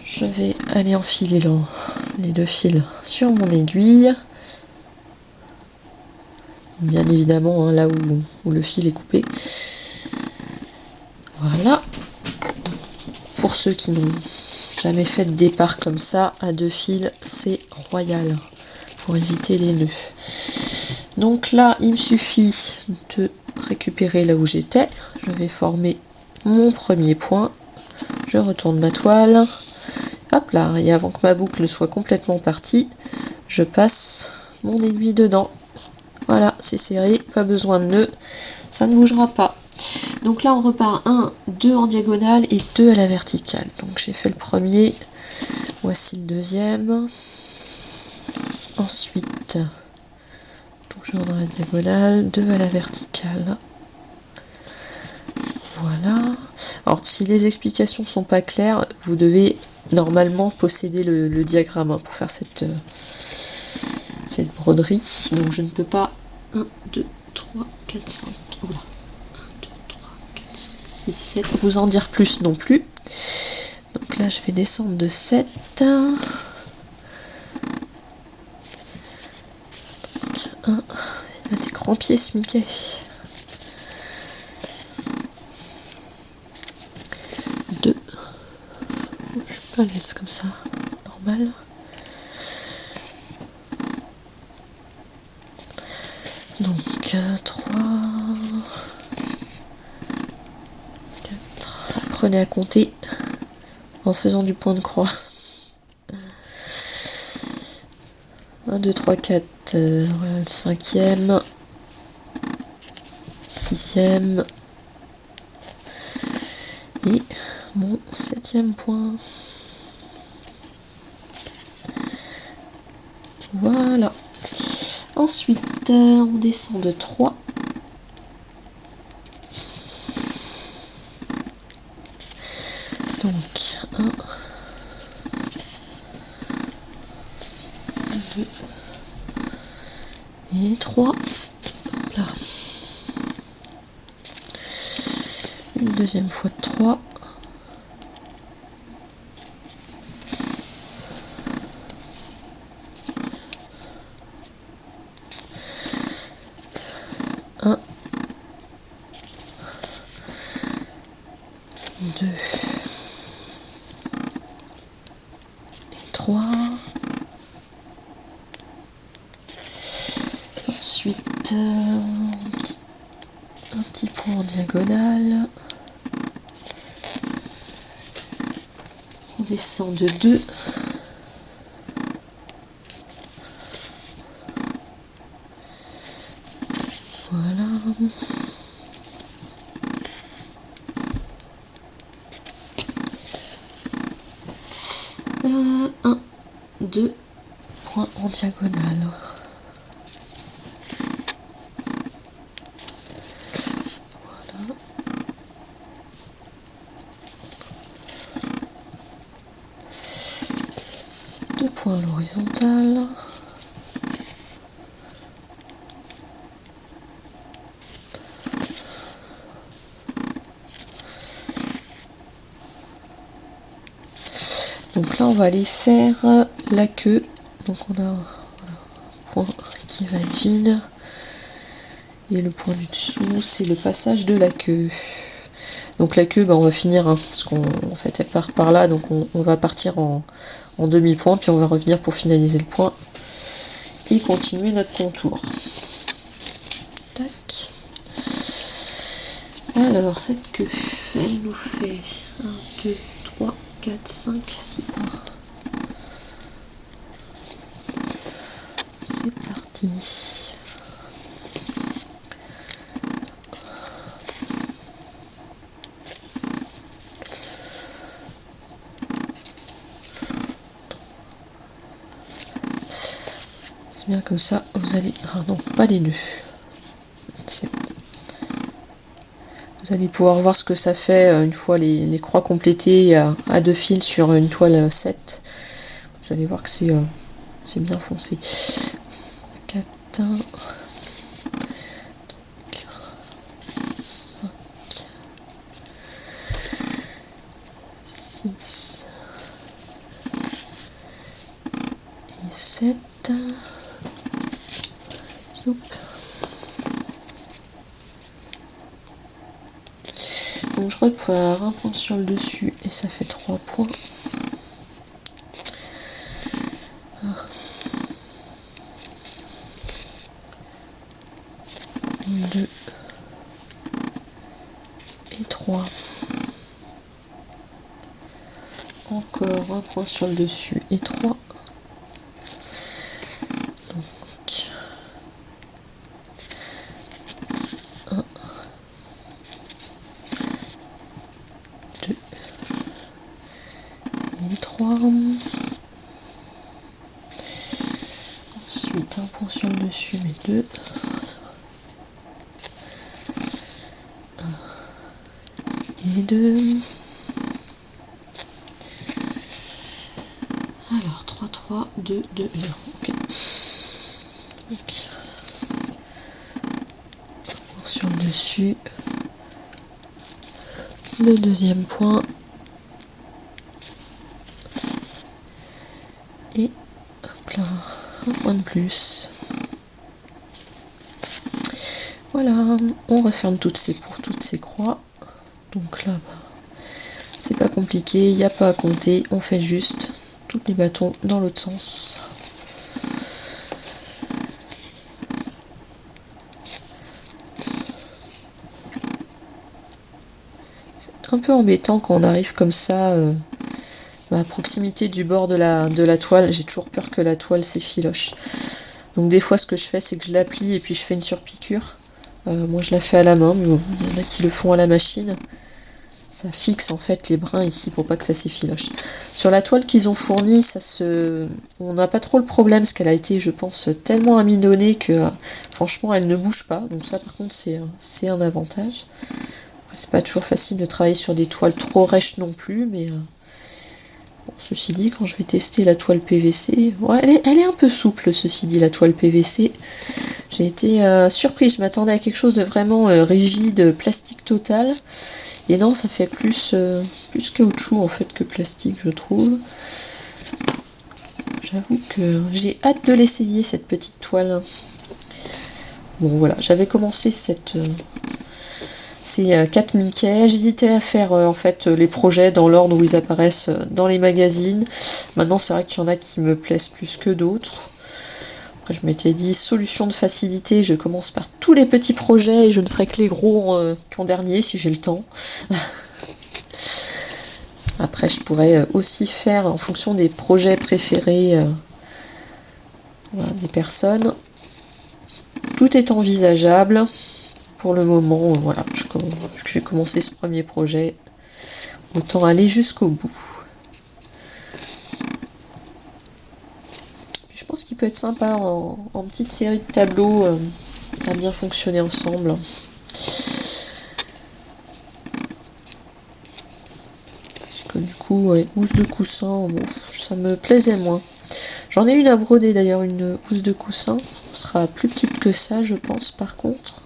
Je vais aller enfiler les 2 fils sur mon aiguille. Bien évidemment, hein, là où le fil est coupé. Voilà. Pour ceux qui n'ont jamais fait de départ comme ça, à 2 fils, c'est royal. Pour éviter les nœuds. Donc là, il me suffit de récupérer là où j'étais. Je vais former mon premier point. Je retourne ma toile. Hop là, et avant que ma boucle soit complètement partie, je passe mon aiguille dedans. Voilà, c'est serré, pas besoin de nœud, ça ne bougera pas. Donc là, on repart 1, 2 en diagonale et 2 à la verticale. Donc j'ai fait le premier, voici le deuxième. Ensuite, toujours dans la diagonale, 2 à la verticale. Voilà. Alors, si les explications sont pas claires, vous devez normalement posséder le diagramme hein, pour faire cette broderie. Donc, je ne peux pas 1, 2, 3, 4, 5. Oula. 1, 2, 3, 4, 5, 6, 7. Vous en dire plus non plus. Donc là, je vais descendre de 7. Donc, 1. Il a des grands pieds, ce Mickey. Je suis pas à l'aise comme ça, c'est normal. Donc 3, 4, apprenez à compter en faisant du point de croix. 1, 2, 3, 4, voilà le 5e, 6e et mon 7e point. Voilà. Ensuite, on descend de 3. Donc, 1, 2 et 3. Hop là. Une deuxième fois de 3. Un, 2 et 3. Ensuite, un petit point en diagonale. On descend de 2. Voilà. 1, 2 points en diagonale. Voilà. Deux points à l'horizontale. Donc là, on va aller faire la queue. Donc on a un point qui va être vide. Et le point du dessous, c'est le passage de la queue. Donc la queue, bah, on va finir, hein, parce qu'en fait elle part par là, donc on va partir en demi-point, puis on va revenir pour finaliser le point et continuer notre contour. Tac. Alors cette queue, elle nous fait 1, 2, 3, 4, 5, 6 points. C'est parti. C'est bien comme ça, vous allez... Ah non, pas les nœuds. C'est bon. Vous allez pouvoir voir ce que ça fait une fois les croix complétées à 2 fils sur une toile 7. Vous allez voir que c'est bien foncé. 4, 5, 6 et 7. Oups. Donc je repars un point sur le dessus et ça fait 3 points. 2 et 3. Encore un point sur le dessus et 3. Donc 1, 2 et 3. Ensuite un point sur le dessus mais 2. 1 et 2. Alors 3, 3, 2, 2 et 1. Ok. Donc, sur le dessus. Le deuxième point. Et hop là, un point de plus. Voilà, on referme toutes ces croix. Donc là, c'est pas compliqué, il n'y a pas à compter, on fait juste tous les bâtons dans l'autre sens. C'est un peu embêtant quand on arrive comme ça à proximité du bord de la toile. J'ai toujours peur que la toile s'effiloche. Donc des fois ce que je fais, c'est que je l'aplie et puis je fais une surpiqûre. Moi je la fais à la main, mais bon, il y en a qui le font à la machine. Ça fixe en fait les brins ici pour pas que ça s'effiloche. Sur la toile qu'ils ont fournie, on n'a pas trop le problème parce qu'elle a été, je pense, tellement amidonnée que franchement elle ne bouge pas. Donc ça par contre c'est un avantage. C'est pas toujours facile de travailler sur des toiles trop rêches non plus, mais bon, ceci dit, quand je vais tester la toile PVC, ouais, elle est un peu souple, ceci dit, la toile PVC. J'ai été surprise, je m'attendais à quelque chose de vraiment rigide, plastique total. Et non, ça fait plus caoutchouc en fait que plastique, je trouve. J'avoue que j'ai hâte de l'essayer, cette petite toile. Bon voilà, j'avais commencé ces 4 Mickey. J'hésitais à faire en fait les projets dans l'ordre où ils apparaissent dans les magazines. Maintenant, c'est vrai qu'il y en a qui me plaisent plus que d'autres. Après, je m'étais dit, solution de facilité, je commence par tous les petits projets et je ne ferai que les gros qu'en dernier si j'ai le temps. Après, je pourrais aussi faire en fonction des projets préférés des personnes. Tout est envisageable. Pour le moment, voilà, j'ai commencé ce premier projet. Autant aller jusqu'au bout. Je pense qu'il peut être sympa en petite série de tableaux à bien fonctionner ensemble. Parce que du coup, ouais, housse de coussin, bon, ça me plaisait moins. J'en ai une à broder d'ailleurs, une housse de coussin. Ce sera plus petite que ça, je pense, par contre.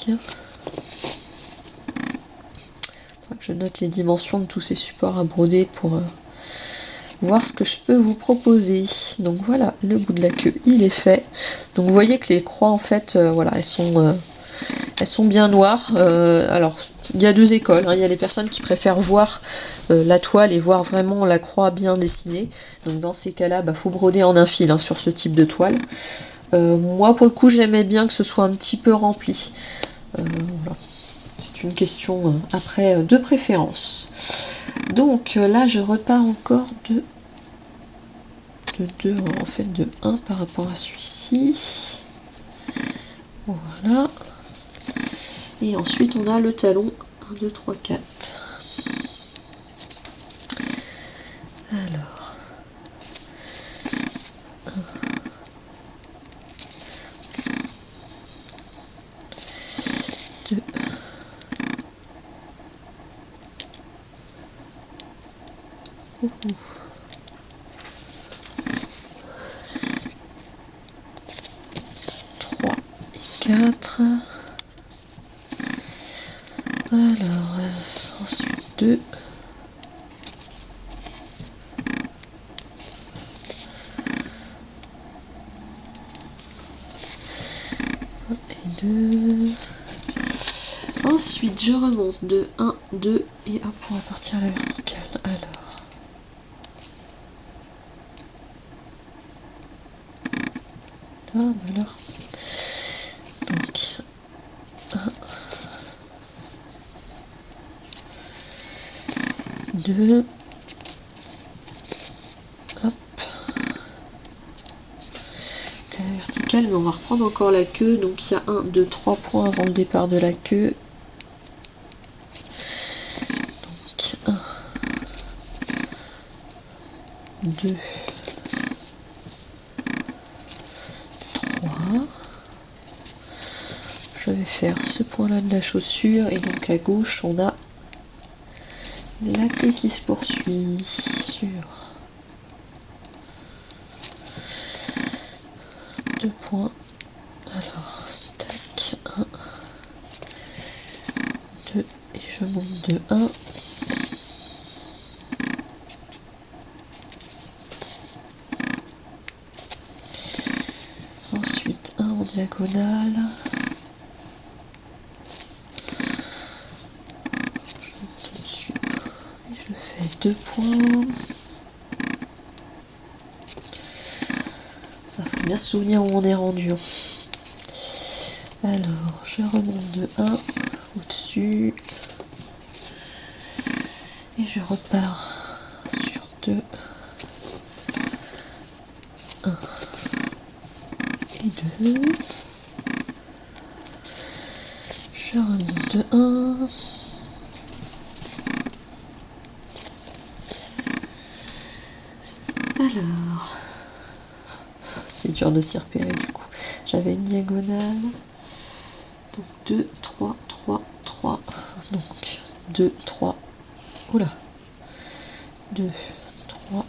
Tac. Je note les dimensions de tous ces supports à broder pour voir ce que je peux vous proposer. Donc voilà, le bout de la queue il est fait. Donc vous voyez que les croix en fait voilà, elles sont bien noires. Alors il y a deux écoles, hein. Il y a les personnes qui préfèrent voir la toile et voir vraiment la croix bien dessinée. Donc dans ces cas là, faut broder en un fil, hein, sur ce type de toile. Moi pour le coup j'aimais bien que ce soit un petit peu rempli. Voilà. C'est une question après de préférence. Donc là je repars encore de 2, en fait de 1 par rapport à celui-ci. Voilà. Et ensuite on a le talon 1, 2, 3, 4. Alors. 1, 2. Et 4. Alors, ensuite 2. Et 2. Ensuite, je remonte de 1, 2 et hop, on va partir à la verticale. Alors. Ah, bah alors. Donc, 1, 2. Hop. La verticale, mais on va reprendre encore la queue. Donc, il y a 1, 2, 3 points avant le départ de la queue. Donc, 1, 2, 3. Je vais faire ce point là de la chaussure et donc à gauche on a la queue qui se poursuit sur 2 points. Alors tac, 1, 2 et je monte de 1. Ensuite 1 en diagonale. Je fais 2 points. Ça faut bien se souvenir où on est rendu. Alors, je remonte de 1 au-dessus. Et je repars sur 2. 1 et 2. Je remonte de 1. Alors, c'est dur de s'y repérer du coup. J'avais une diagonale. Donc 2, 3, 3, 3. Donc 2, 3. Oula. 2, 3.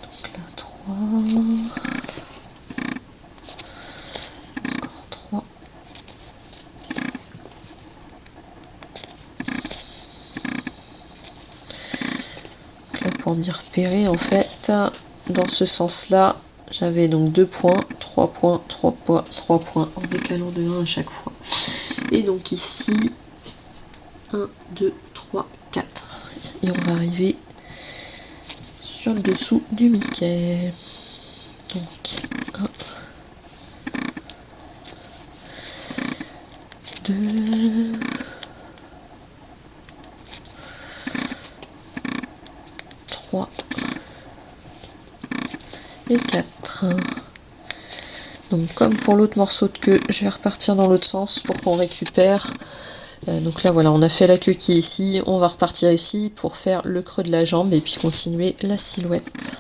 Donc là 3. Encore 3. Pour m'y repérer en fait dans ce sens là j'avais donc 2 points, 3 points, 3 points, 3 points en décalant de 1 à chaque fois et donc ici 1, 2, 3, 4 et on va arriver sur le dessous du Mickey. Donc 1, 2, 3 et 4. Donc comme pour l'autre morceau de queue, je vais repartir dans l'autre sens pour qu'on récupère. Donc là voilà, on a fait la queue qui est ici, on va repartir ici pour faire le creux de la jambe et puis continuer la silhouette.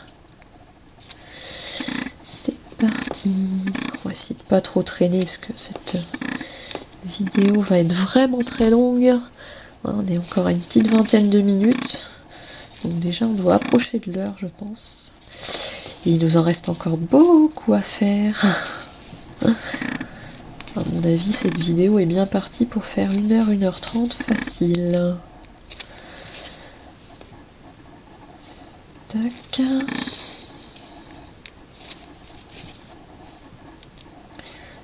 C'est parti. On va essayer de pas trop traîner parce que cette vidéo va être vraiment très longue. On est encore à une petite vingtaine de minutes. Donc déjà on doit approcher de l'heure je pense. Et il nous en reste encore beaucoup à faire. À mon avis, cette vidéo est bien partie pour faire 1h, 1h30 facile. Tac.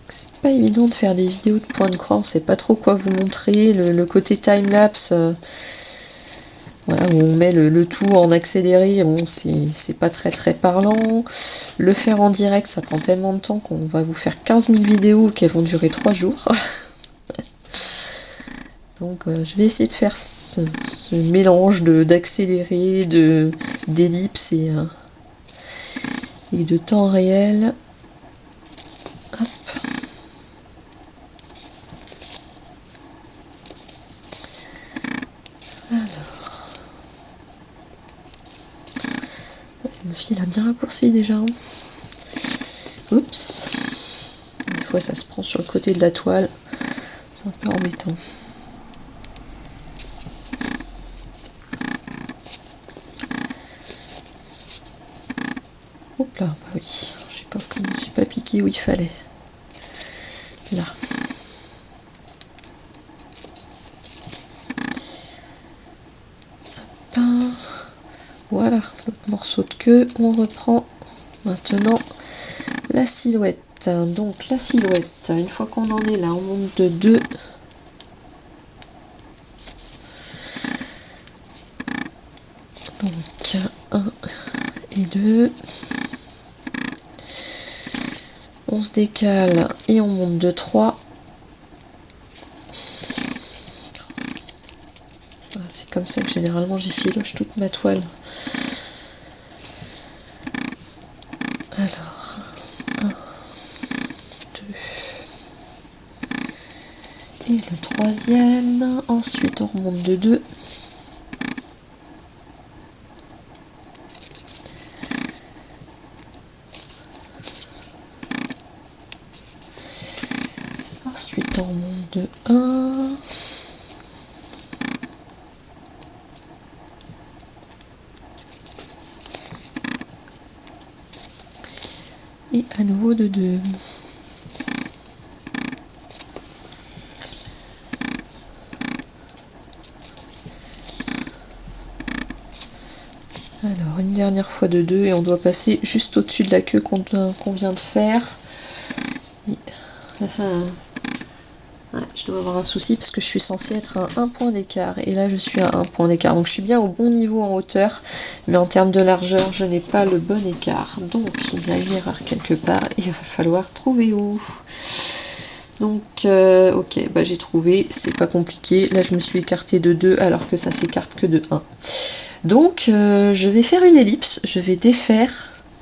C'est pas évident de faire des vidéos de point de croix, on sait pas trop quoi vous montrer. Le côté time-lapse, voilà, où on met le tout en accéléré, bon, c'est pas très parlant. Le faire en direct, ça prend tellement de temps qu'on va vous faire 15 000 vidéos qui vont durer 3 jours. Donc je vais essayer de faire ce mélange d'accéléré, d'ellipse et de temps réel. Hop. Alors. Le fil a bien raccourci déjà. Oups. Des fois ça se prend sur le côté de la toile. C'est un peu embêtant. Hop là, bah oui, j'ai pas piqué où il fallait. Là. Hop. Voilà, l'autre morceau de queue. On reprend maintenant la silhouette. Donc la silhouette, une fois qu'on en est là, on monte de 2. Donc 1 et 2. On se décale et on monte de 3. C'est comme ça que généralement j'effiloche toute ma toile. Alors, 1, 2. Et le troisième. Ensuite on remonte de 2. Ensuite on remonte de 1. Et à nouveau de 2. Alors une dernière fois de 2 et on doit passer juste au-dessus de la queue qu'on vient de faire. Et... Ouais, je dois avoir un souci parce que je suis censée être à 1 point d'écart et là je suis à 1 point d'écart, donc je suis bien au bon niveau en hauteur, mais en termes de largeur je n'ai pas le bon écart, donc il y a une erreur quelque part, il va falloir trouver où. Donc ok, bah j'ai trouvé, c'est pas compliqué, là je me suis écartée de 2 alors que ça s'écarte que de 1. Donc je vais faire une ellipse, je vais défaire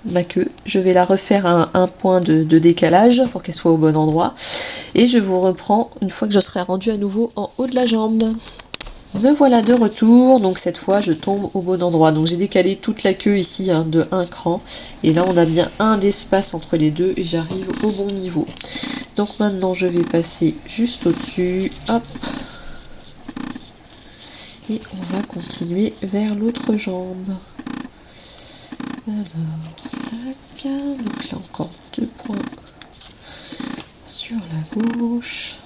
ma queue, je vais la refaire à 1 point de décalage pour qu'elle soit au bon endroit et je vous reprends une fois que je serai rendu à nouveau en haut de la jambe. Me voilà de retour, donc cette fois je tombe au bon endroit, donc j'ai décalé toute la queue ici de 1 cran et là on a bien un d'espace entre les deux et j'arrive au bon niveau. Donc maintenant je vais passer juste au dessus, hop, et on va continuer vers l'autre jambe. Alors, tac, donc là encore 2 points sur la gauche.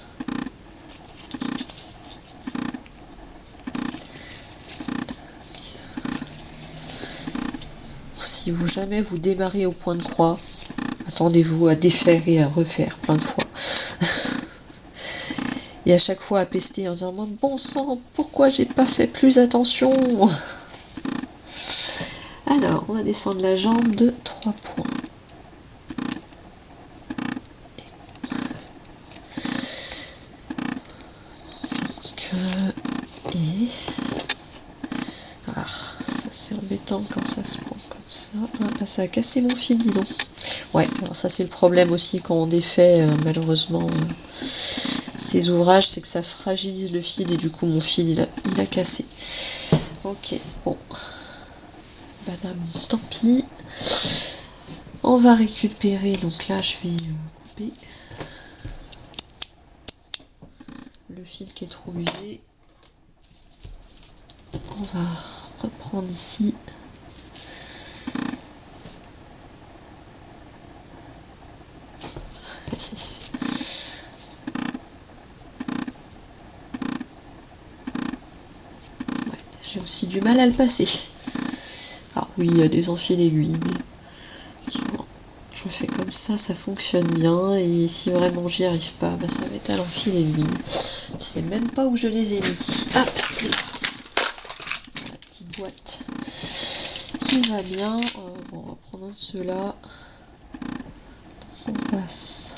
Si jamais vous démarrez au point de croix, attendez-vous à défaire et à refaire plein de fois. Et à chaque fois à pester en disant bon sang, pourquoi j'ai pas fait plus attention? Alors, on va descendre la jambe de 3 points. Donc, et... Ah, ça c'est embêtant quand ça se prend comme ça. Ah, ça a cassé mon fil, dis donc. Ouais, alors ça c'est le problème aussi quand on défait, malheureusement, ces ouvrages, c'est que ça fragilise le fil et du coup mon fil il a cassé. Ok, bon. Madame, tant pis. On va récupérer, donc là je vais couper le fil qui est trop usé. On va reprendre ici. j'ai aussi du mal à le passer. Alors oui, il y a des enfils aiguilles, mais souvent je fais comme ça fonctionne bien. Et si vraiment j'y arrive pas, bah, ça va être à l'enfil aiguille. Je sais même pas où je les ai mis. Hop, c'est là. La petite boîte qui va bien. Bon, on va prendre un de ceux-là. On passe.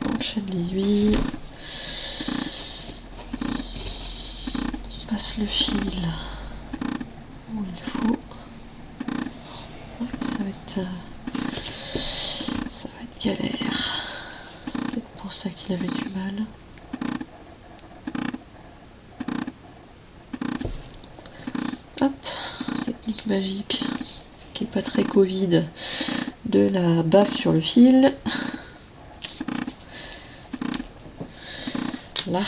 On enchaîne l'aiguille. On passe le fil où il faut. Ouais, ça va être galère. C'est peut-être pour ça qu'il avait du mal. Hop, technique magique qui est pas très Covid, de la baffe sur le fil. Là,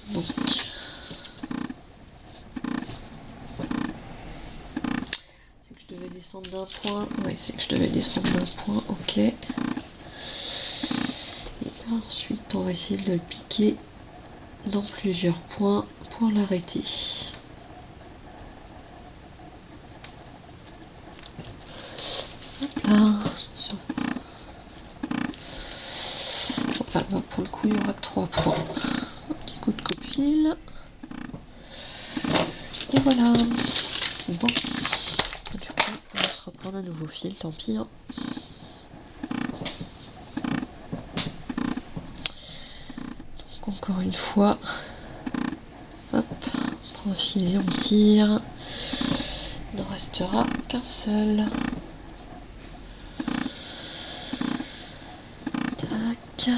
donc c'est que je devais descendre d'un point. Oui, c'est que je devais descendre d'un point. Ok. Et ensuite, on va essayer de le piquer dans plusieurs points pour l'arrêter. Là, voilà, pour le coup, il n'y aura que 3 points. Un petit coup de fil. Et voilà. Bon. Du coup, on va se reprendre un nouveau fil, tant pis. Hein. Donc, encore une fois. Hop. On prend un fil et on tire. Il n'en restera qu'un seul. Tac.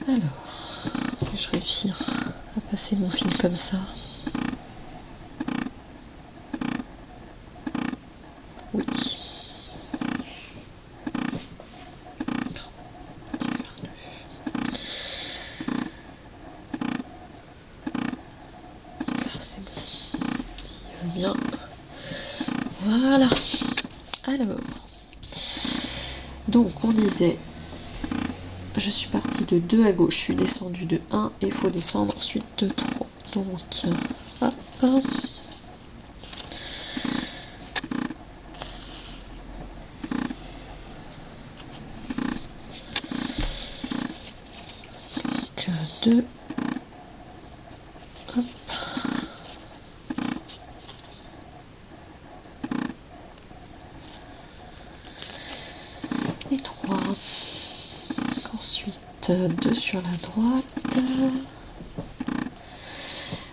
Alors, je réussis à passer mon fil comme ça. Oui. Là, c'est bon. Il veut bien. Voilà. Alors. Donc, on disait, je suis partie de 2 à gauche, je suis descendue de 1 et il faut descendre ensuite de 3. Donc, hop. Donc, 2. Hop. Et 3. Ensuite, 2 sur la droite.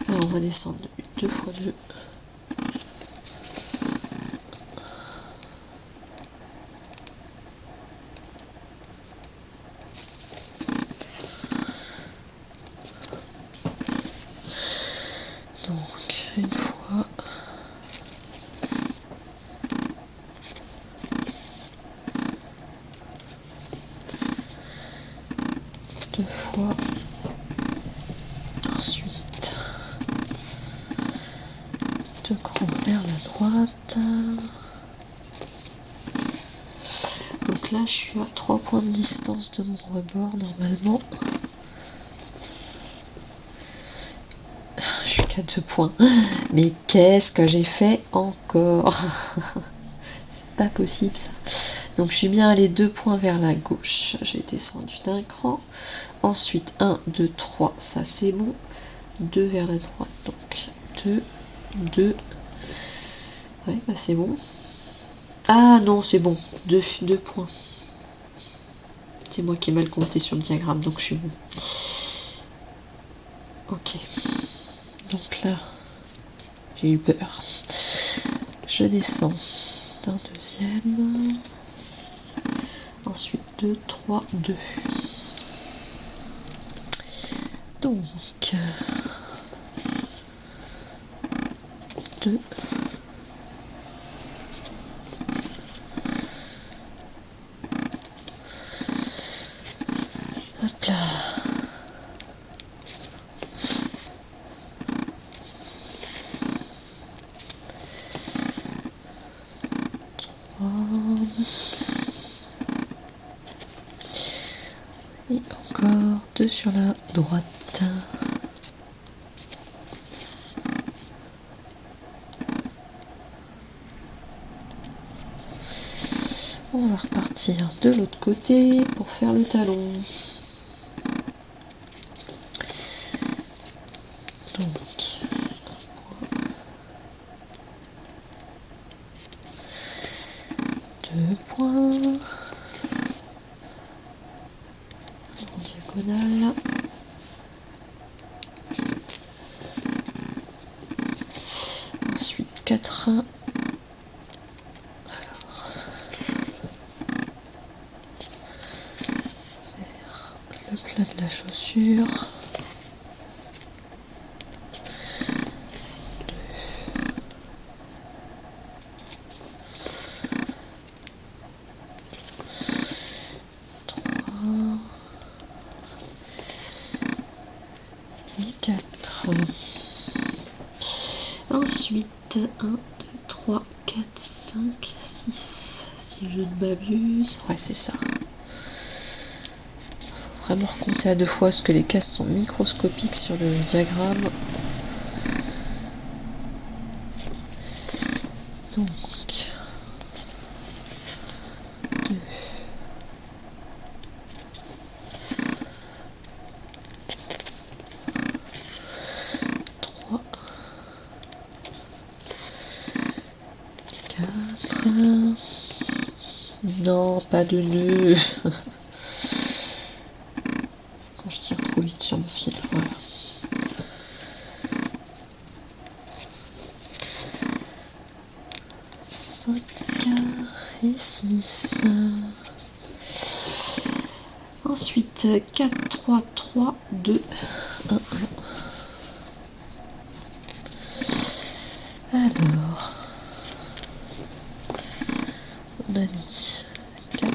Alors, on va descendre 2 fois 2. Donc, une fois. Deux fois. Ensuite, 2 crans vers la droite. Donc là, je suis à 3 points de distance de mon rebord normalement. Je suis qu'à 2 points. Mais qu'est-ce que j'ai fait encore? C'est pas possible ça. Donc je suis bien allé 2 points vers la gauche. J'ai descendu d'un cran. Ensuite 1, 2, 3. Ça c'est bon. 2 vers la droite. Donc 2, 2. Ouais, bah c'est bon. Ah non, c'est bon. 2 points. C'est moi qui ai mal compté sur le diagramme, donc je suis bon. Ok. Donc là, j'ai eu peur. Je descends d'un deuxième. Ensuite 2, 3, 2. Donc 2. Hop là. 3. Et encore 2 sur la droite. On va repartir de l'autre côté pour faire le talon. Donc, 2 points. En diagonale. Ensuite 4. Le plat de la chaussure. 3 et 4. Ensuite 1, 2, 3, 4, 5, 6. Si je ne m'abuse. Ouais, c'est ça. Vraiment recompter à 2 fois parce que les cases sont microscopiques sur le diagramme. Donc 2, 3, 4. Non, pas de nœud. Quand je tire trop vite sur mon fil, voilà. 5 et 6. Ensuite 4, 3, 3, 2, 1, 1. Alors, on a dit 4.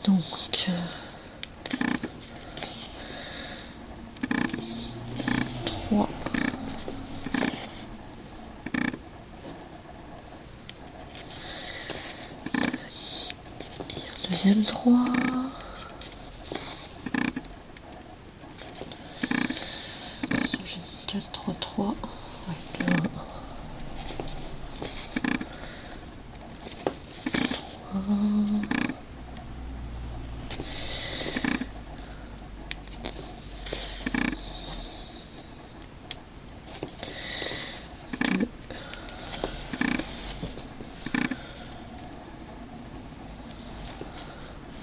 Donc 3 et un deuxième 3. Attention, j'ai dit 4, 3, 3. Ouais, 2, 1, 3.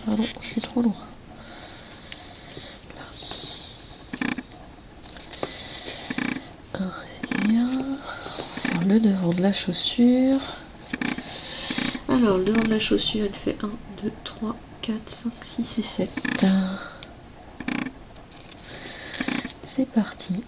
Pardon, je suis trop loin. Un et un. On va faire le devant de la chaussure. Alors, le devant de la chaussure, elle fait 1, 2, 3, 4, 5, 6 et 7. C'est parti.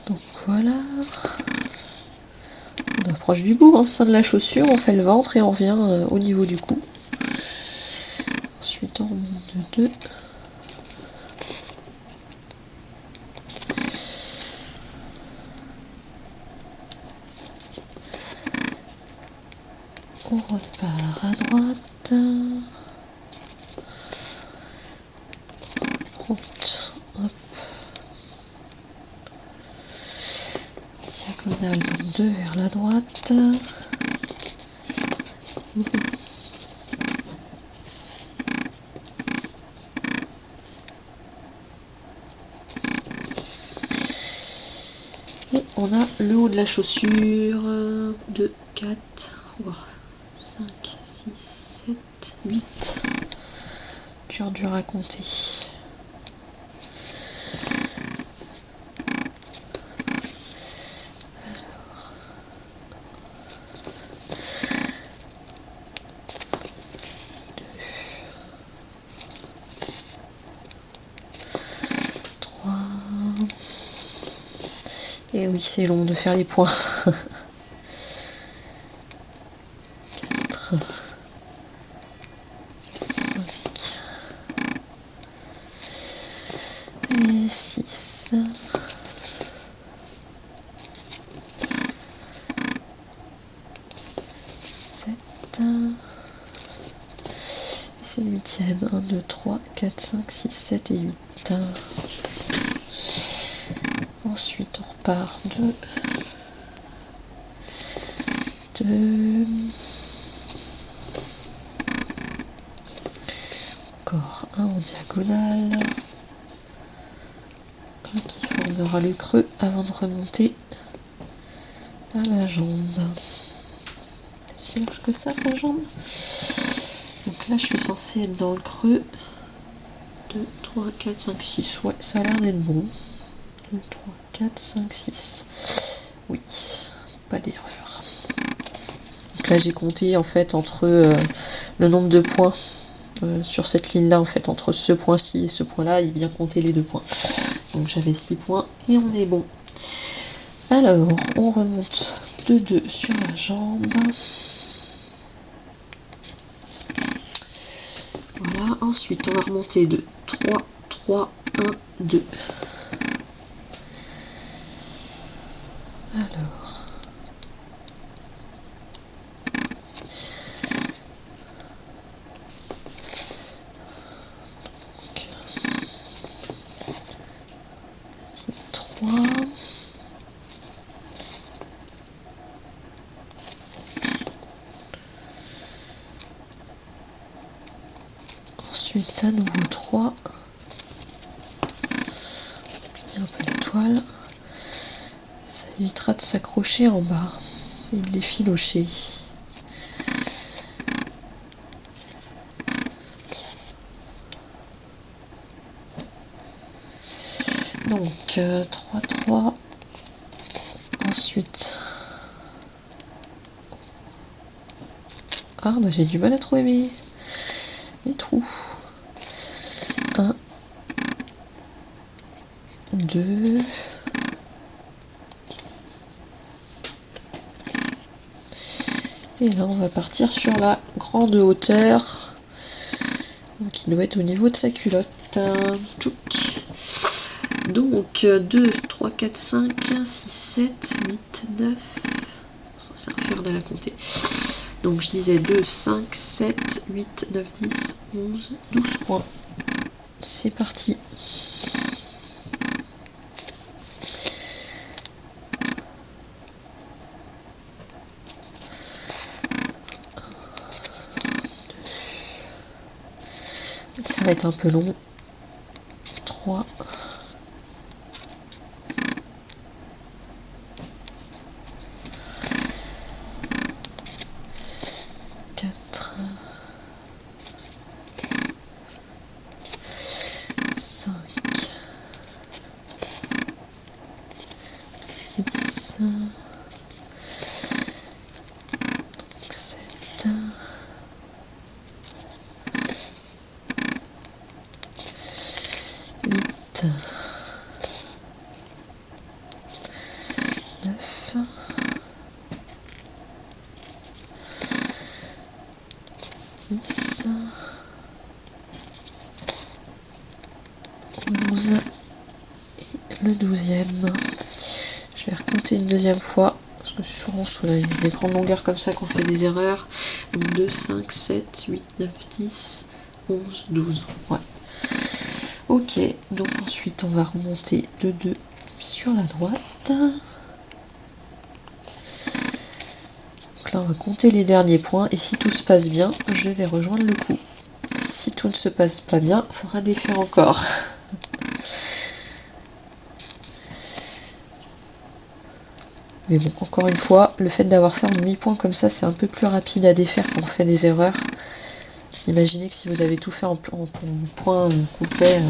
Donc voilà. On approche du bout, hein, fin de la chaussure, on fait le ventre et on revient au niveau du cou. Ensuite on remonte de 2. On repart à droite. Hop. Diagonale donc 2 vers la droite. Et on a le haut de la chaussure. 2, 4, 5, 6, 7, 8. Dur à compter. Et oui, c'est long de faire les points. 4, 5 et 6. 7. Et c'est le 8e. 1, 2, 3, 4, 5, 6, 7 et 8. Ensuite, on repart de encore un en diagonale, un qui formera le creux avant de remonter à la jambe. Si large que ça, sa jambe. Donc là, je suis censée être dans le creux. 2, 3, 4, 5, 6. Ouais, ça a l'air d'être bon. 2, 3, 4, 5, 6. Oui, pas d'erreur. Donc là, j'ai compté en fait entre le nombre de points sur cette ligne-là, en fait, entre ce point-ci et ce point-là, il vient compter les 2 points. Donc j'avais 6 points et on est bon. Alors, on remonte de 2 sur la jambe. Voilà, ensuite on va remonter de 3, 3, 1, 2. Alors, petit 3. Ensuite, à nouveau 3. Plier un peu la toile. Ça évitera de s'accrocher en bas et de l'effilocher. Donc 3, 3. Ensuite. Ah bah j'ai du mal à trouver les trous. 1, 2. Et là on va partir sur la grande hauteur. Donc il doit être au niveau de sa culotte. Tchouk. Donc 2, 3, 4, 5, 6, 7, 8, 9. Ça va faire de la compter. Donc je disais 2, 5, 7, 8, 9, 10, 11, 12 points. C'est parti. Ça va être un peu long. 3. 4. 5. 6. 7. 8. 9. 10. 11. Et le 12e. Je vais recompter une deuxième fois. Parce que souvent sous les grandes longueurs comme ça qu'on fait des erreurs. Donc 2, 5, 7, 8, 9, 10, 11, 12. Ouais. Ok, donc ensuite on va remonter de 2 sur la droite. Donc là on va compter les derniers points et si tout se passe bien, je vais rejoindre le coup. Si tout ne se passe pas bien, il faudra défaire encore. Mais bon, encore une fois, le fait d'avoir fait en demi-point comme ça, c'est un peu plus rapide à défaire quand on fait des erreurs. Vous imaginez que si vous avez tout fait en point complet,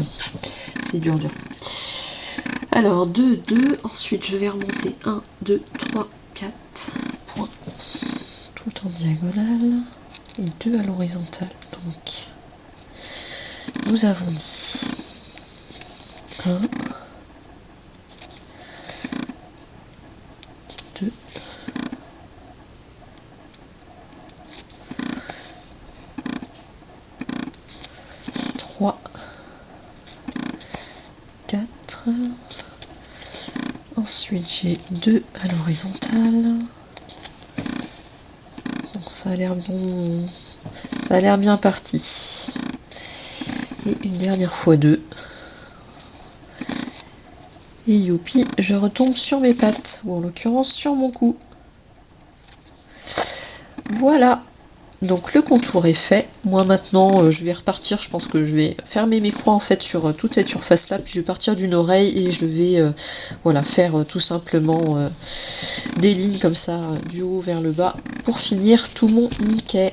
c'est dur. Alors 2, 2, ensuite je vais remonter 1, 2, 3, 4 points, tout en diagonale, et 2 à l'horizontale. Donc, nous avons dit 1, 2, 3, 4, ensuite j'ai 2 à l'horizontale. Donc ça a l'air bon, ça a l'air bien parti. Et une dernière fois 2. Et youpi, je retombe sur mes pattes, ou en l'occurrence sur mon cou. Voilà, donc le contour est fait. Moi maintenant, je vais repartir, je pense que je vais fermer mes croix en fait sur toute cette surface là, puis je vais partir d'une oreille et je vais voilà, faire tout simplement des lignes comme ça, du haut vers le bas, pour finir tout mon Mickey.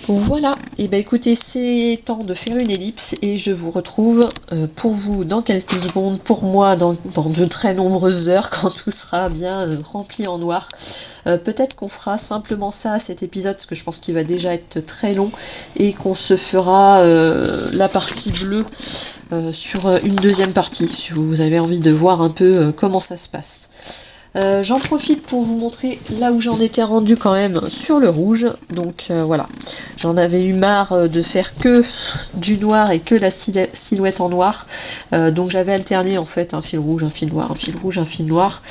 Voilà, et ben écoutez, c'est temps de faire une ellipse et je vous retrouve pour vous dans quelques secondes, pour moi dans de très nombreuses heures quand tout sera bien rempli en noir. Peut-être qu'on fera simplement ça à cet épisode parce que je pense qu'il va déjà être très long et qu'on se fera la partie bleue sur une deuxième partie si vous avez envie de voir un peu comment ça se passe. J'en profite pour vous montrer là où j'en étais rendu quand même sur le rouge. Donc voilà, j'en avais eu marre de faire que du noir et que la silhouette en noir. Donc j'avais alterné en fait un fil rouge, un fil noir, un fil rouge, un fil noir.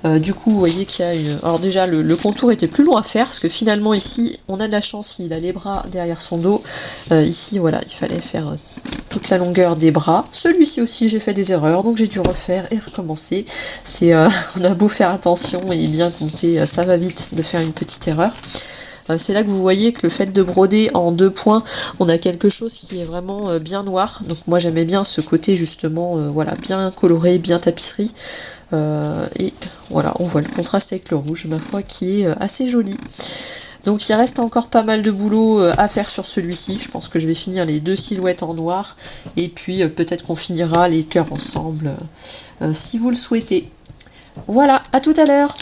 Du coup vous voyez qu'il y a une... Alors déjà le contour était plus long à faire parce que finalement ici on a de la chance, il a les bras derrière son dos. Ici voilà, il fallait faire toute la longueur des bras. Celui-ci aussi j'ai fait des erreurs donc j'ai dû refaire et recommencer. C'est on a beau faire attention et bien compter, ça va vite de faire une petite erreur. C'est là que vous voyez que le fait de broder en 2 points, on a quelque chose qui est vraiment bien noir. Donc moi j'aimais bien ce côté justement, voilà, bien coloré, bien tapisserie. Et voilà, on voit le contraste avec le rouge, ma foi, qui est assez joli. Donc il reste encore pas mal de boulot à faire sur celui-ci. Je pense que je vais finir les 2 silhouettes en noir. Et puis peut-être qu'on finira les cœurs ensemble, si vous le souhaitez. Voilà, à tout à l'heure.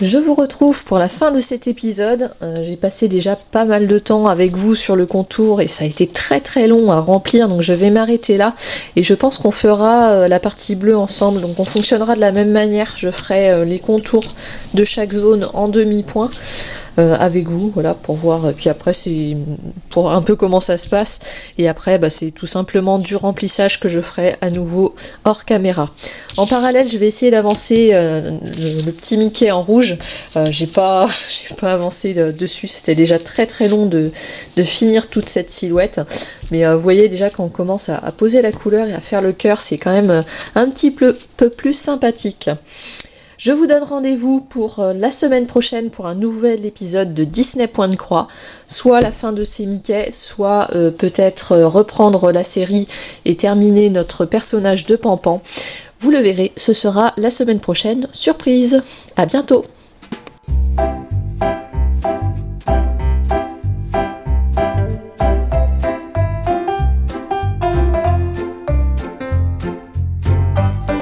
Je vous retrouve pour la fin de cet épisode. J'ai passé déjà pas mal de temps avec vous sur le contour et ça a été très très long à remplir, donc je vais m'arrêter là. Et je pense qu'on fera la partie bleue ensemble, donc on fonctionnera de la même manière. Je ferai les contours de chaque zone en demi-point avec vous, voilà, pour voir. Puis après c'est pour un peu comment ça se passe. Et après c'est tout simplement du remplissage que je ferai à nouveau hors caméra. En parallèle, je vais essayer d'avancer le petit Mickey en rouge. J'ai pas avancé dessus, c'était déjà très très long de finir toute cette silhouette. Mais vous voyez déjà quand on commence à poser la couleur et à faire le cœur, c'est quand même un petit peu plus sympathique. Je vous donne rendez-vous pour la semaine prochaine pour un nouvel épisode de Disney Point de Croix, soit la fin de ces Mickey, soit peut-être reprendre la série et terminer notre personnage de Pan Pan. Vous le verrez, ce sera la semaine prochaine. Surprise! À bientôt!